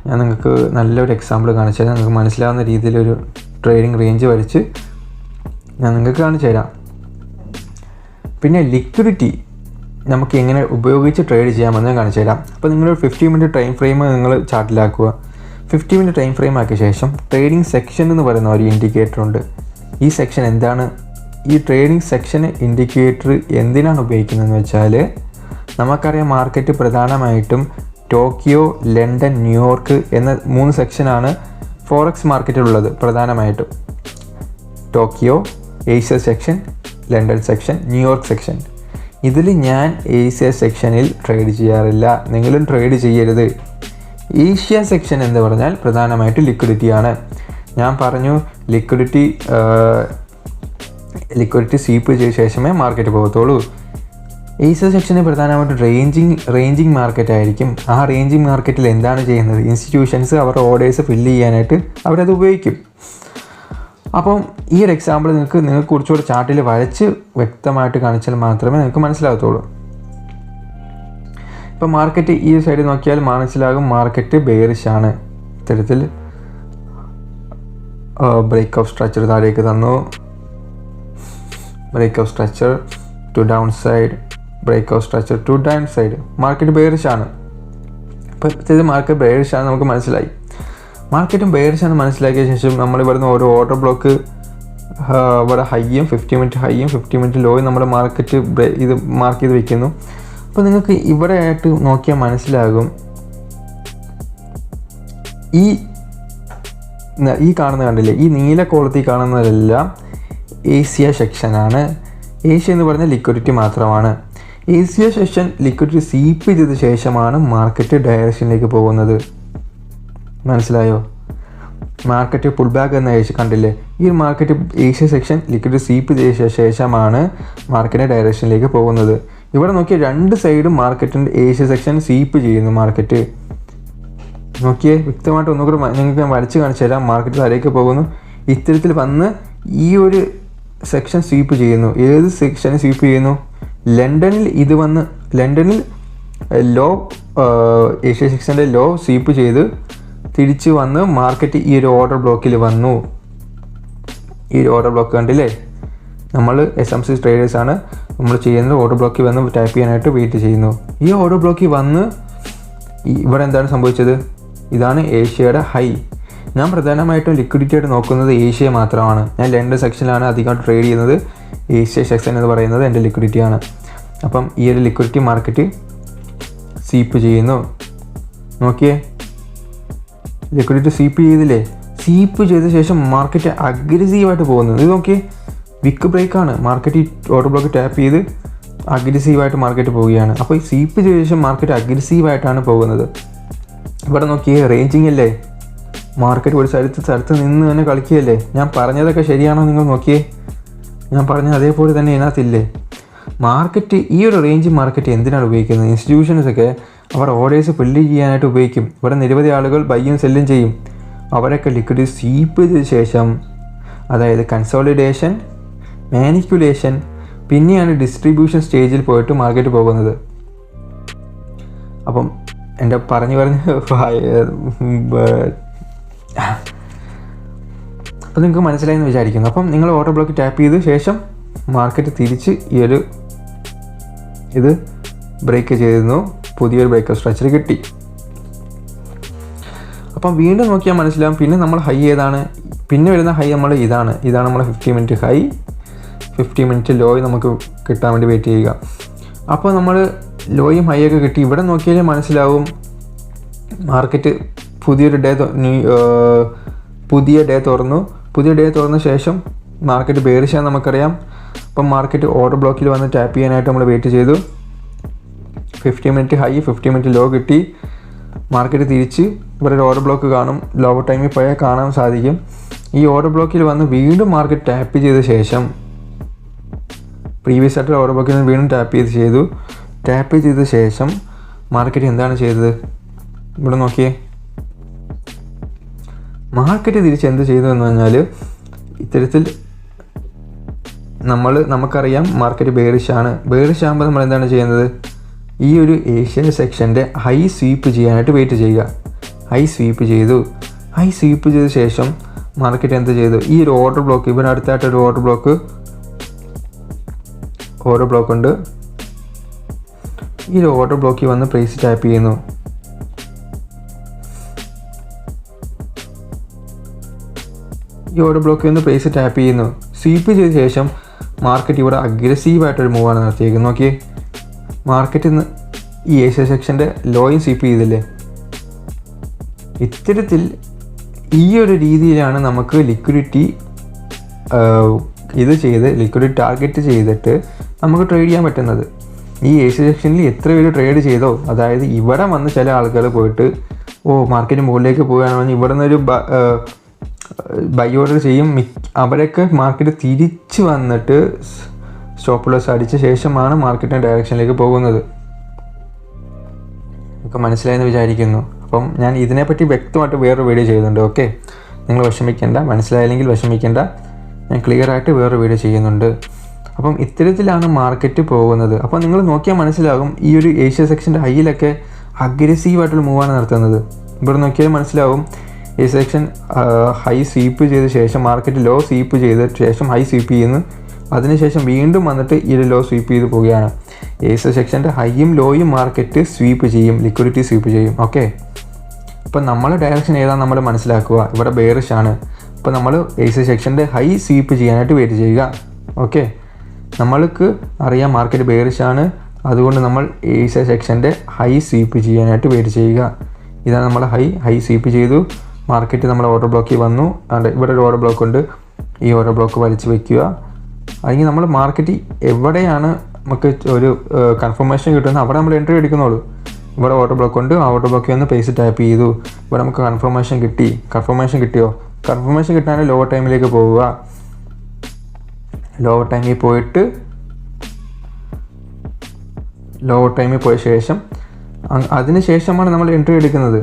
Speaker 1: ഞാൻ നിങ്ങൾക്ക് നല്ലൊരു എക്സാമ്പിൾ കാണിച്ചാൽ നിങ്ങൾക്ക് മനസ്സിലാവുന്ന രീതിയിലൊരു ട്രേഡിംഗ് റേഞ്ച് വരച്ച് ഞാൻ നിങ്ങൾക്ക് കാണിച്ചു തരാം. പിന്നെ ലിക്വിഡിറ്റി നമുക്ക് എങ്ങനെ ഉപയോഗിച്ച് ട്രേഡ് ചെയ്യാമെന്ന് ഞാൻ കാണിച്ചു തരാം. അപ്പോൾ നിങ്ങളൊരു 50 മിനിറ്റ് ടൈം ഫ്രെയിം നിങ്ങൾ ചാർട്ടിലാക്കുക. 50 മിനിറ്റ് ടൈം ഫ്രെയിം ആക്കിയ ശേഷം ട്രേഡിംഗ് സെക്ഷൻ എന്ന് പറയുന്ന ഒരു ഇൻഡിക്കേറ്റർ ഉണ്ട്. ഈ സെക്ഷൻ എന്താണ്? ഈ ട്രേഡിംഗ് സെക്ഷന് ഇൻഡിക്കേറ്റർ എന്തിനാണ് ഉപയോഗിക്കുന്നതെന്ന് വെച്ചാൽ നമുക്കറിയാം മാർക്കറ്റ് പ്രധാനമായിട്ടും ടോക്കിയോ, ലണ്ടൻ, ന്യൂയോർക്ക് എന്ന 3 സെക്ഷനാണ് ഫോറക്സ് മാർക്കറ്റിലുള്ളത്. പ്രധാനമായിട്ടും Tokyo, Asia section, London section, New York section. ഇതിൽ ഞാൻ ഏഷ്യ സെക്ഷനിൽ ട്രേഡ് ചെയ്യാറില്ല, നിങ്ങളും ട്രേഡ് ചെയ്യരുത്. ഏഷ്യ സെക്ഷൻ എന്ന് പറഞ്ഞാൽ പ്രധാനമായിട്ട് ലിക്വിഡിറ്റിയാണ്. ഞാൻ പറഞ്ഞു ലിക്വിഡിറ്റി സ്വീപ്പ് ചെയ്ത ശേഷമേ മാർക്കറ്റ് പോകത്തുള്ളൂ. ഏഷ്യ സെക്ഷന് പ്രധാനമായിട്ട് റേഞ്ചിങ് മാർക്കറ്റ് ആയിരിക്കും. ആ റേഞ്ചിങ് മാർക്കറ്റിൽ എന്താണ് ചെയ്യുന്നത്? ഇൻസ്റ്റിറ്റ്യൂഷൻസ് അവരുടെ ഓർഡേഴ്സ് ഫില്ല് ചെയ്യാനായിട്ട് അവരത് ഉപയോഗിക്കും. അപ്പം ഈ ഒരു എക്സാമ്പിൾ നിങ്ങൾക്ക് കുറച്ചുകൂടി ചാർട്ടിൽ വരച്ച് വ്യക്തമായിട്ട് കാണിച്ചാൽ മാത്രമേ നിങ്ങൾക്ക് മനസ്സിലാകത്തുള്ളൂ. ഇപ്പം മാർക്കറ്റ് ഈ സൈഡിൽ നോക്കിയാൽ മനസ്സിലാകും മാർക്കറ്റ് ബെയറിഷാണ്. ഇത്തരത്തിൽ ബ്രേക്ക് ഓഫ് സ്ട്രക്ചർ താഴേക്ക് തന്നു, break of structure to down side, break of structure to down side. Market ബെയറിഷാണ്. അപ്പോൾ ഇപ്പോഴത്തെ മാർക്കറ്റ് ബെയറിഷാണ് നമുക്ക് മനസ്സിലായി. മാർക്കറ്റും ബെയറിഷാണ് മനസ്സിലാക്കിയ ശേഷം നമ്മൾ ഇവിടുന്ന് ഓരോ ഓർഡർ ബ്ലോക്ക് ഇവിടെ ഹൈയും 50 മിനിറ്റ് ഹൈയും 50 മിനിറ്റ് ലോയും നമ്മൾ മാർക്ക് ചെയ്ത് വെക്കുന്നു. അപ്പോൾ നിങ്ങൾക്ക് ഇവിടെ ആയിട്ട് നോക്കിയാൽ മനസ്സിലാകും ഈ കണ്ടില്ലേ, ഈ നീല കോളത്തിൽ കാണുന്നതെല്ലാം ഏഷ്യ സെക്ഷനാണ്. ഏഷ്യ എന്ന് പറഞ്ഞാൽ ലിക്വിഡിറ്റി മാത്രമാണ്. ഏഷ്യ സെക്ഷൻ ലിക്വിഡിറ്റി സ്വീപ്പ് ചെയ്ത ശേഷമാണ് മാർക്കറ്റ് ഡയറക്ഷനിലേക്ക് പോകുന്നത്. മനസ്സിലായോ? മാർക്കറ്റ് പുൾ ബാക്ക് എന്ന കണ്ടില്ലേ, ഈ market Asia section liquidity sweep ചെയ്ത ശേഷമാണ് മാർക്കറ്റിൻ്റെ ഡയറക്ഷനിലേക്ക് പോകുന്നത്. ഇവിടെ നോക്കിയാൽ 2 സൈഡും മാർക്കറ്റിൻ്റെ ഏഷ്യ സെക്ഷൻ സ്വീപ്പ് ചെയ്യുന്നു. മാർക്കറ്റ് നോക്കിയേ വ്യക്തമായിട്ട് ഒന്നുകൂടി നിങ്ങൾക്ക് ഞാൻ വരച്ച് കാണിച്ചു തരാം. മാർക്കറ്റ് താഴേക്ക് പോകുന്നു, ഇത്തരത്തിൽ വന്ന് ഈ ഒരു സെക്ഷൻ സ്വീപ്പ് ചെയ്യുന്നു. ഏത് സെക്ഷന് സ്വീപ്പ് ചെയ്യുന്നു? ലണ്ടനിൽ ഇത് വന്ന് ലണ്ടനിൽ ലോ ഏഷ്യ സെക്ഷൻ്റെ ലോ സ്വീപ്പ് ചെയ്ത് തിരിച്ച് വന്ന് മാർക്കറ്റ് ഈ ഒരു ഓർഡർ ബ്ലോക്കിൽ വന്നു. ഈ ഒരു ഓർഡർ ബ്ലോക്ക് കണ്ടില്ലേ, നമ്മൾ SMC ട്രേഡേഴ്സാണ്, നമ്മൾ ചെയ്യുന്നത് ഓർഡർ ബ്ലോക്കിൽ വന്ന് ടാപ്പ് ചെയ്യാനായിട്ട് വെയിറ്റ് ചെയ്യുന്നു. ഈ ഓർഡർ ബ്ലോക്കിൽ വന്ന് ഇവിടെ എന്താണ് സംഭവിച്ചത്? ഇതാണ് ഏഷ്യയുടെ ഹൈ. ഞാൻ പ്രധാനമായിട്ടും ലിക്വിഡിറ്റിയായിട്ട് നോക്കുന്നത് ഏഷ്യ മാത്രമാണ്. ഞാൻ ലണ്ടൻ സെക്ഷനിലാണ് അധികമായിട്ട് ട്രേഡ് ചെയ്യുന്നത്. ഏഷ്യ സെക്ഷൻ എന്ന് പറയുന്നത് എൻ്റെ ലിക്വിഡിറ്റിയാണ്. അപ്പം ഈ ഒരു ലിക്വിഡിറ്റി മാർക്കറ്റ് സ്വീപ്പ് ചെയ്യുന്നു. നോക്കിയേ, ലിക്വിഡിറ്റി സ്വീപ്പ് ചെയ്തില്ലേ? സ്വീപ്പ് ചെയ്ത ശേഷം മാർക്കറ്റ് അഗ്രസീവായിട്ട് പോകുന്നത്. ഇത് നോക്കിയേ, വിക്ക് ബ്രേക്കാണ്. മാർക്കറ്റ് ഈ ഓർഡർ ബ്ലോക്ക് ടാപ്പ് ചെയ്ത് അഗ്രസീവായിട്ട് മാർക്കറ്റ് പോവുകയാണ്. അപ്പോൾ ഈ സ്വീപ്പ് ചെയ്ത ശേഷം മാർക്കറ്റ് അഗ്രസീവായിട്ടാണ് പോകുന്നത്. ഇവിടെ നോക്കിയേ, റേഞ്ചിങ് അല്ലേ, മാർക്കറ്റ് ഒരു സ്ഥലത്ത് നിന്ന് തന്നെ കളിക്കുകയല്ലേ. ഞാൻ പറഞ്ഞതൊക്കെ ശരിയാണോ? നിങ്ങൾ നോക്കിയേ, ഞാൻ പറഞ്ഞത് അതേപോലെ തന്നെ ഇതിനകത്തില്ലേ. മാർക്കറ്റ് ഈ ഒരു റേഞ്ച് മാർക്കറ്റ് എന്തിനാണ് ഉപയോഗിക്കുന്നത്? ഇൻസ്റ്റിറ്റ്യൂഷൻസൊക്കെ അവർ ഓർഡേഴ്സ് ഫില്ല് ചെയ്യാനായിട്ട് ഉപയോഗിക്കും. ഇവിടെ നിരവധി ആളുകൾ ബൈയും സെല്ലും ചെയ്യും. അവരൊക്കെ ലിക്വിഡിറ്റി സ്വീപ്പ് ചെയ്ത ശേഷം, അതായത് കൺസോളിഡേഷൻ, മാനിക്കുലേഷൻ, പിന്നെയാണ് ഡിസ്ട്രിബ്യൂഷൻ സ്റ്റേജിൽ പോയിട്ട് മാർക്കറ്റ് പോകുന്നത്. അപ്പം എൻ്റെ പറഞ്ഞ് അപ്പോൾ നിങ്ങൾക്ക് മനസ്സിലായെന്ന് വിചാരിക്കുന്നു. അപ്പം നിങ്ങൾ ഓർഡർ ബ്ലോക്ക് ടാപ്പ് ചെയ്ത ശേഷം മാർക്കറ്റ് തിരിച്ച് ഇത് ബ്രേക്ക് ചെയ്തിരുന്നു. പുതിയൊരു ബ്രേക്ക് സ്ട്രക്ചർ കിട്ടി. അപ്പം വീണ്ടും നോക്കിയാൽ മനസ്സിലാവും. പിന്നെ നമ്മൾ ഹൈ ഏതാണ്? പിന്നെ വരുന്ന ഹൈ ഇതാണ് നമ്മൾ 50 മിനിറ്റ് ഹൈ, 50 മിനിറ്റ് ലോയും നമുക്ക് കിട്ടാൻ വേണ്ടി വെയിറ്റ് ചെയ്യുക. അപ്പോൾ നമ്മൾ ലോയും ഹൈയൊക്കെ കിട്ടി. ഇവിടെ നോക്കിയാലേ മനസ്സിലാവും മാർക്കറ്റ് പുതിയ ഡേ തുറന്നു. പുതിയ ഡേ തുറന്ന ശേഷം മാർക്കറ്റ് ബെയറിഷാണ് നമുക്കറിയാം. അപ്പം മാർക്കറ്റ് ഓർഡർ ബ്ലോക്കിൽ വന്ന് ടാപ്പ് ചെയ്യാനായിട്ട് നമ്മൾ വെയിറ്റ് ചെയ്തു. 50 മിനിറ്റ് ഹൈ, 50 മിനിറ്റ് ലോ കിട്ടി. മാർക്കറ്റ് തിരിച്ച് ഇവിടെ ഒരു ഓർഡർ ബ്ലോക്ക് കാണും. ലോവർ ടൈമിൽ പോയാൽ കാണാൻ സാധിക്കും. ഈ ഓർഡർ ബ്ലോക്കിൽ വന്ന് വീണ്ടും മാർക്കറ്റ് ടാപ്പ് ചെയ്ത ശേഷം പ്രീവിയസ് ആയിട്ട് ഓർഡർ ബ്ലോക്കിൽ നിന്ന് വീണ്ടും ടാപ്പ് ചെയ്ത ശേഷം മാർക്കറ്റ് എന്താണ് ചെയ്തത്? ഇവിടെ നോക്കിയേ, മാർക്കറ്റ് തിരിച്ച് എന്ത് ചെയ്തു എന്ന് പറഞ്ഞാൽ ഇത്തരത്തിൽ നമുക്കറിയാം മാർക്കറ്റ് ബെയറിഷ് ആകുമ്പോൾ നമ്മൾ എന്താണ് ചെയ്യുന്നത്? ഈ ഒരു ഏഷ്യ സെക്ഷൻ്റെ ഹൈ സ്വീപ്പ് ചെയ്യാനായിട്ട് വെയിറ്റ് ചെയ്യുക. ഹൈ സ്വീപ്പ് ചെയ്ത ശേഷം മാർക്കറ്റ് എന്ത് ചെയ്തു? ഈ ഒരു ഓർഡർ ബ്ലോക്ക്, ഇവിടെ അടുത്തായിട്ടൊരു ഓർഡർ ബ്ലോക്ക് ഉണ്ട്. ഈ ഒരു ഓർഡർ ബ്ലോക്കിൽ വന്ന് പ്രൈസ് ടാപ്പ് ചെയ്യുന്നു. സ്വീപ്പ് ചെയ്ത ശേഷം മാർക്കറ്റ് ഇവിടെ അഗ്രസീവായിട്ടൊരു മൂവാണ് നടത്തിയേക്കുന്നത്. നോക്കിയേ, മാർക്കറ്റിൽ നിന്ന് ഈ ഏഷ്യ സെക്ഷൻ്റെ ലോയും സ്വീപ്പ് ചെയ്തില്ലേ? ഇത്തരത്തിൽ ഈ ഒരു രീതിയിലാണ് നമുക്ക് ലിക്വിഡിറ്റി ടാർഗറ്റ് ചെയ്തിട്ട് നമുക്ക് ട്രേഡ് ചെയ്യാൻ പറ്റുന്നത്. ഈ ഏഷ്യ സെക്ഷനിൽ എത്ര പേര് ട്രേഡ് ചെയ്തോ, അതായത് ഇവിടെ വന്ന് ചില ആൾക്കാർ പോയിട്ട് മാർക്കറ്റ് മുകളിലേക്ക് പോവുകയാണെന്ന് ഇവിടെ നിന്നൊരു ബൈ ഓർഡർ ചെയ്യും. അവരൊക്കെ മാർക്കറ്റ് തിരിച്ച് വന്നിട്ട് സ്റ്റോപ്പ് ലോസ് അടിച്ച ശേഷമാണ് മാർക്കറ്റിൻ്റെ ഡയറക്ഷനിലേക്ക് പോകുന്നത്. ഒക്കെ മനസ്സിലായെന്ന് വിചാരിക്കുന്നു. അപ്പം ഞാൻ ഇതിനെപ്പറ്റി വ്യക്തമായിട്ട് വേറൊരു വീഡിയോ ചെയ്യുന്നുണ്ട്. ഓക്കെ, നിങ്ങൾ വിഷമിക്കേണ്ട, മനസ്സിലായില്ലെങ്കിൽ വിഷമിക്കേണ്ട, ഞാൻ ക്ലിയർ ആയിട്ട് വേറൊരു വീഡിയോ ചെയ്യുന്നുണ്ട്. അപ്പം ഇത്തരത്തിലാണ് മാർക്കറ്റ് പോകുന്നത്. അപ്പം നിങ്ങൾ നോക്കിയാൽ മനസ്സിലാകും, ഈ ഒരു ഏഷ്യ സെക്ഷൻ്റെ ഹൈയിലൊക്കെ അഗ്രസീവായിട്ടുള്ള മൂവാണ് നടത്തുന്നത്. ഇവിടെ നോക്കിയാൽ മനസ്സിലാവും, ഈ സെക്ഷൻ ഹൈ സ്വീപ്പ് ചെയ്ത ശേഷം മാർക്കറ്റ് ലോ സ്വീപ്പ് ചെയ്ത ശേഷം ഹൈ സ്വീപ്പ് ചെയ്യുന്നു. അതിനുശേഷം വീണ്ടും വന്നിട്ട് ഈ ലോ സ്വീപ്പ് ചെയ്ത് പോവുകയാണ്. ഏഷ്യ സെക്ഷൻ്റെ ഹൈയും ലോയും മാർക്കറ്റ് സ്വീപ്പ് ചെയ്യും, ലിക്വിഡിറ്റി സ്വീപ്പ് ചെയ്യും. ഓക്കെ, അപ്പോൾ നമ്മളെ ഡയറക്ഷൻ ഏതാണ് നമ്മൾ മനസ്സിലാക്കുക. ഇവിടെ ബെയറിഷ് ആണ്. അപ്പോൾ നമ്മൾ ഏഷ്യ സെക്ഷൻ്റെ ഹൈ സ്വീപ്പ് ചെയ്യാനായിട്ട് വെയിറ്റ് ചെയ്യുക. ഓക്കെ, നമ്മൾക്ക് അറിയാം മാർക്കറ്റ് ബെയറിഷ് ആണ്, അതുകൊണ്ട് നമ്മൾ ഏഷ്യ സെക്ഷൻ്റെ ഹൈ സ്വീപ്പ് ചെയ്യാനായിട്ട് വെയിറ്റ് ചെയ്യുക. ഇതാണ് നമ്മൾ ഹൈ സ്വീപ്പ് ചെയ്തു. മാർക്കറ്റ് നമ്മൾ ഓർഡർ ബ്ലോക്കിൽ വന്നു. ഇവിടെ ഒരു ഓർഡർ ബ്ലോക്ക് ഉണ്ട്. ഈ ഓർഡർ ബ്ലോക്ക് വലിച്ചു വയ്ക്കുക. അല്ലെങ്കിൽ നമ്മൾ മാർക്കറ്റ് എവിടെയാണ് നമുക്ക് ഒരു കൺഫർമേഷൻ കിട്ടുന്നത് അവിടെ നമ്മൾ എൻട്രി എടുക്കുന്നുള്ളൂ. ഇവിടെ ഓർഡർ ബ്ലോക്ക് ഉണ്ട്. ആ ഓർഡർ ബ്ലോക്കിൽ വന്ന് പേസ് ടാപ്പ് ചെയ്തു. ഇവിടെ നമുക്ക് കൺഫർമേഷൻ കിട്ടിയോ? കൺഫർമേഷൻ കിട്ടാൻ ലോവർ ടൈമിലേക്ക് പോവുക. ലോവർ ടൈമിൽ പോയ ശേഷം അതിന് ശേഷമാണ് നമ്മൾ എൻട്രി എടുക്കുന്നത്.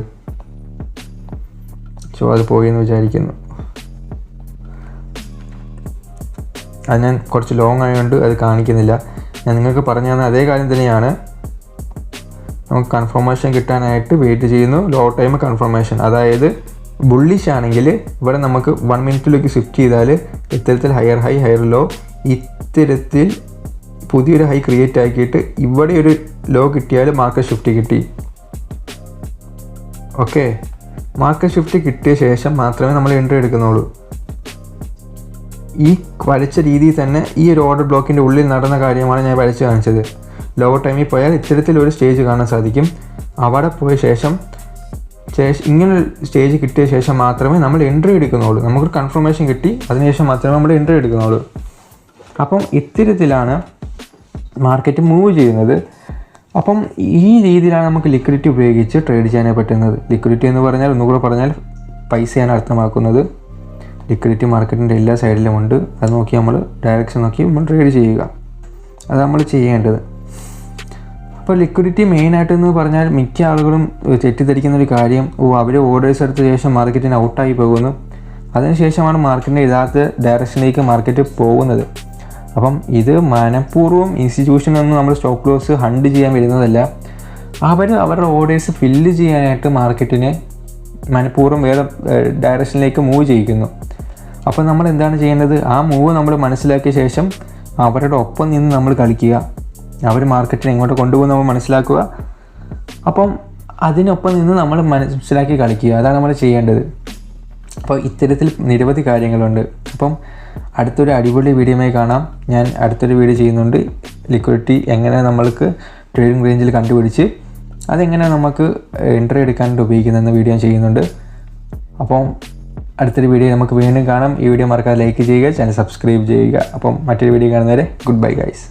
Speaker 1: അത് പോയി എന്ന് വിചാരിക്കുന്നു. അത് ഞാൻ കുറച്ച് ലോങ് ആയതുകൊണ്ട് അത് കാണിക്കുന്നില്ല. ഞാൻ നിങ്ങൾക്ക് പറഞ്ഞു തന്ന അതേ കാര്യം തന്നെയാണ്. നമുക്ക് കൺഫർമേഷൻ കിട്ടാനായിട്ട് വെയിറ്റ് ചെയ്യുന്നു. ലോ ടൈം കൺഫർമേഷൻ, അതായത് ബുള്ളിഷ് ആണെങ്കിൽ ഇവിടെ നമുക്ക് 1 മിനിറ്റിലേക്ക് സ്വിഫ്റ്റ് ചെയ്താൽ ഇത്തരത്തിൽ ഹയർ ലോ, ഇത്തരത്തിൽ പുതിയൊരു ഹൈ ക്രിയേറ്റ് ആക്കിയിട്ട് ഇവിടെ ഒരു ലോ കിട്ടിയാൽ മാർക്കറ്റ് ഷിഫ്റ്റ് കിട്ടി. ഓക്കെ, മാർക്കറ്റ് ഷിഫ്റ്റ് കിട്ടിയ ശേഷം മാത്രമേ നമ്മൾ എൻട്രി എടുക്കുന്നുള്ളൂ. ഈ വരച്ച രീതിയിൽ തന്നെ ഈ ഒരു ഓർഡർ ബ്ലോക്കിൻ്റെ ഉള്ളിൽ നടന്ന കാര്യമാണ് ഞാൻ വരച്ച് കാണിച്ചത്. ലോവർ ടൈമിൽ പോയാൽ ഇത്തരത്തിലൊരു സ്റ്റേജ് കാണാൻ സാധിക്കും. അവിടെ പോയ ശേഷം ഇങ്ങനൊരു സ്റ്റേജ് കിട്ടിയ ശേഷം മാത്രമേ നമ്മൾ എൻട്രി എടുക്കുന്നുള്ളൂ. നമുക്കൊരു കൺഫർമേഷൻ കിട്ടി, അതിനുശേഷം മാത്രമേ നമ്മൾ എൻട്രി എടുക്കുന്നുള്ളൂ. അപ്പം ഇത്തരത്തിലാണ് മാർക്കറ്റ് മൂവ് ചെയ്യുന്നത്. അപ്പം ഈ രീതിയിലാണ് നമുക്ക് ലിക്വിഡിറ്റി ഉപയോഗിച്ച് ട്രേഡ് ചെയ്യാനായി പറ്റുന്നത്. ലിക്വിഡിറ്റി എന്ന് പറഞ്ഞാൽ, ഒന്നുകൂടെ പറഞ്ഞാൽ, പൈസയാണ് അർത്ഥമാക്കുന്നത്. ലിക്വിഡിറ്റി മാർക്കറ്റിൻ്റെ എല്ലാ സൈഡിലും ഉണ്ട്. അത് നോക്കി നമ്മൾ ഡയറക്ഷൻ നോക്കി നമ്മൾ ട്രേഡ് ചെയ്യുക. അത് നമ്മൾ ചെയ്യേണ്ടത്. അപ്പോൾ ലിക്വിഡിറ്റി മെയിനായിട്ടെന്ന് പറഞ്ഞാൽ മിക്ക ആളുകളും തെറ്റിദ്ധരിക്കുന്ന ഒരു കാര്യം, അവർ ഓർഡേഴ്സ് എടുത്ത ശേഷം മാർക്കറ്റിന് ഔട്ടായി പോകുന്നു, അതിനുശേഷമാണ് മാർക്കറ്റിൻ്റെ യഥാർത്ഥ ഡയറക്ഷനിലേക്ക് മാർക്കറ്റ് പോകുന്നത്. അപ്പം ഇത് മനഃപൂർവ്വം ഇൻസ്റ്റിറ്റ്യൂഷനൊന്നും നമ്മൾ സ്റ്റോപ്പ് ലോസ് ഹണ്ട് ചെയ്യാൻ വരുന്നതല്ല. അവരുടെ ഓർഡേഴ്സ് ഫില്ല് ചെയ്യാനായിട്ട് മാർക്കറ്റിനെ മനഃപൂർവ്വം വേറെ ഡയറക്ഷനിലേക്ക് മൂവ് ചെയ്യിക്കുന്നു. അപ്പോൾ നമ്മൾ എന്താണ് ചെയ്യേണ്ടത്? ആ മൂവ് നമ്മൾ മനസ്സിലാക്കിയ ശേഷം അവരുടെ ഒപ്പം നിന്ന് നമ്മൾ കളിക്കുക. അവർ മാർക്കറ്റിനെ എങ്ങോട്ട് കൊണ്ടുപോകുന്ന നമ്മൾ മനസ്സിലാക്കുക. അപ്പം അതിനൊപ്പം നിന്ന് നമ്മൾ മനസ്സിലാക്കി കളിക്കുക. അതാണ് നമ്മൾ ചെയ്യേണ്ടത്. അപ്പോൾ ഇത്തരത്തിൽ നിരവധി കാര്യങ്ങളുണ്ട്. അപ്പം അടുത്തൊരു അടിപൊളി വീഡിയോയുമായി കാണാം. ഞാൻ അടുത്തൊരു വീഡിയോ ചെയ്യുന്നുണ്ട്. ലിക്വിഡിറ്റി എങ്ങനെ നമ്മൾക്ക് ട്രേഡിംഗ് റേഞ്ചിൽ കണ്ടുപിടിച്ച് അതെങ്ങനെ നമുക്ക് എൻട്രി എടുക്കാനായിട്ട് ഉപയോഗിക്കുന്നതെന്ന വീഡിയോ ഞാൻ ചെയ്യുന്നുണ്ട്. അപ്പം അടുത്തൊരു വീഡിയോ നമുക്ക് വീണ്ടും കാണാം. ഈ വീഡിയോ മറക്കാതെ ലൈക്ക് ചെയ്യുക, ചാനൽ സബ്സ്ക്രൈബ് ചെയ്യുക. അപ്പം മറ്റൊരു വീഡിയോ കാണുന്നവരെ ഗുഡ് ബൈ ഗൈസ്.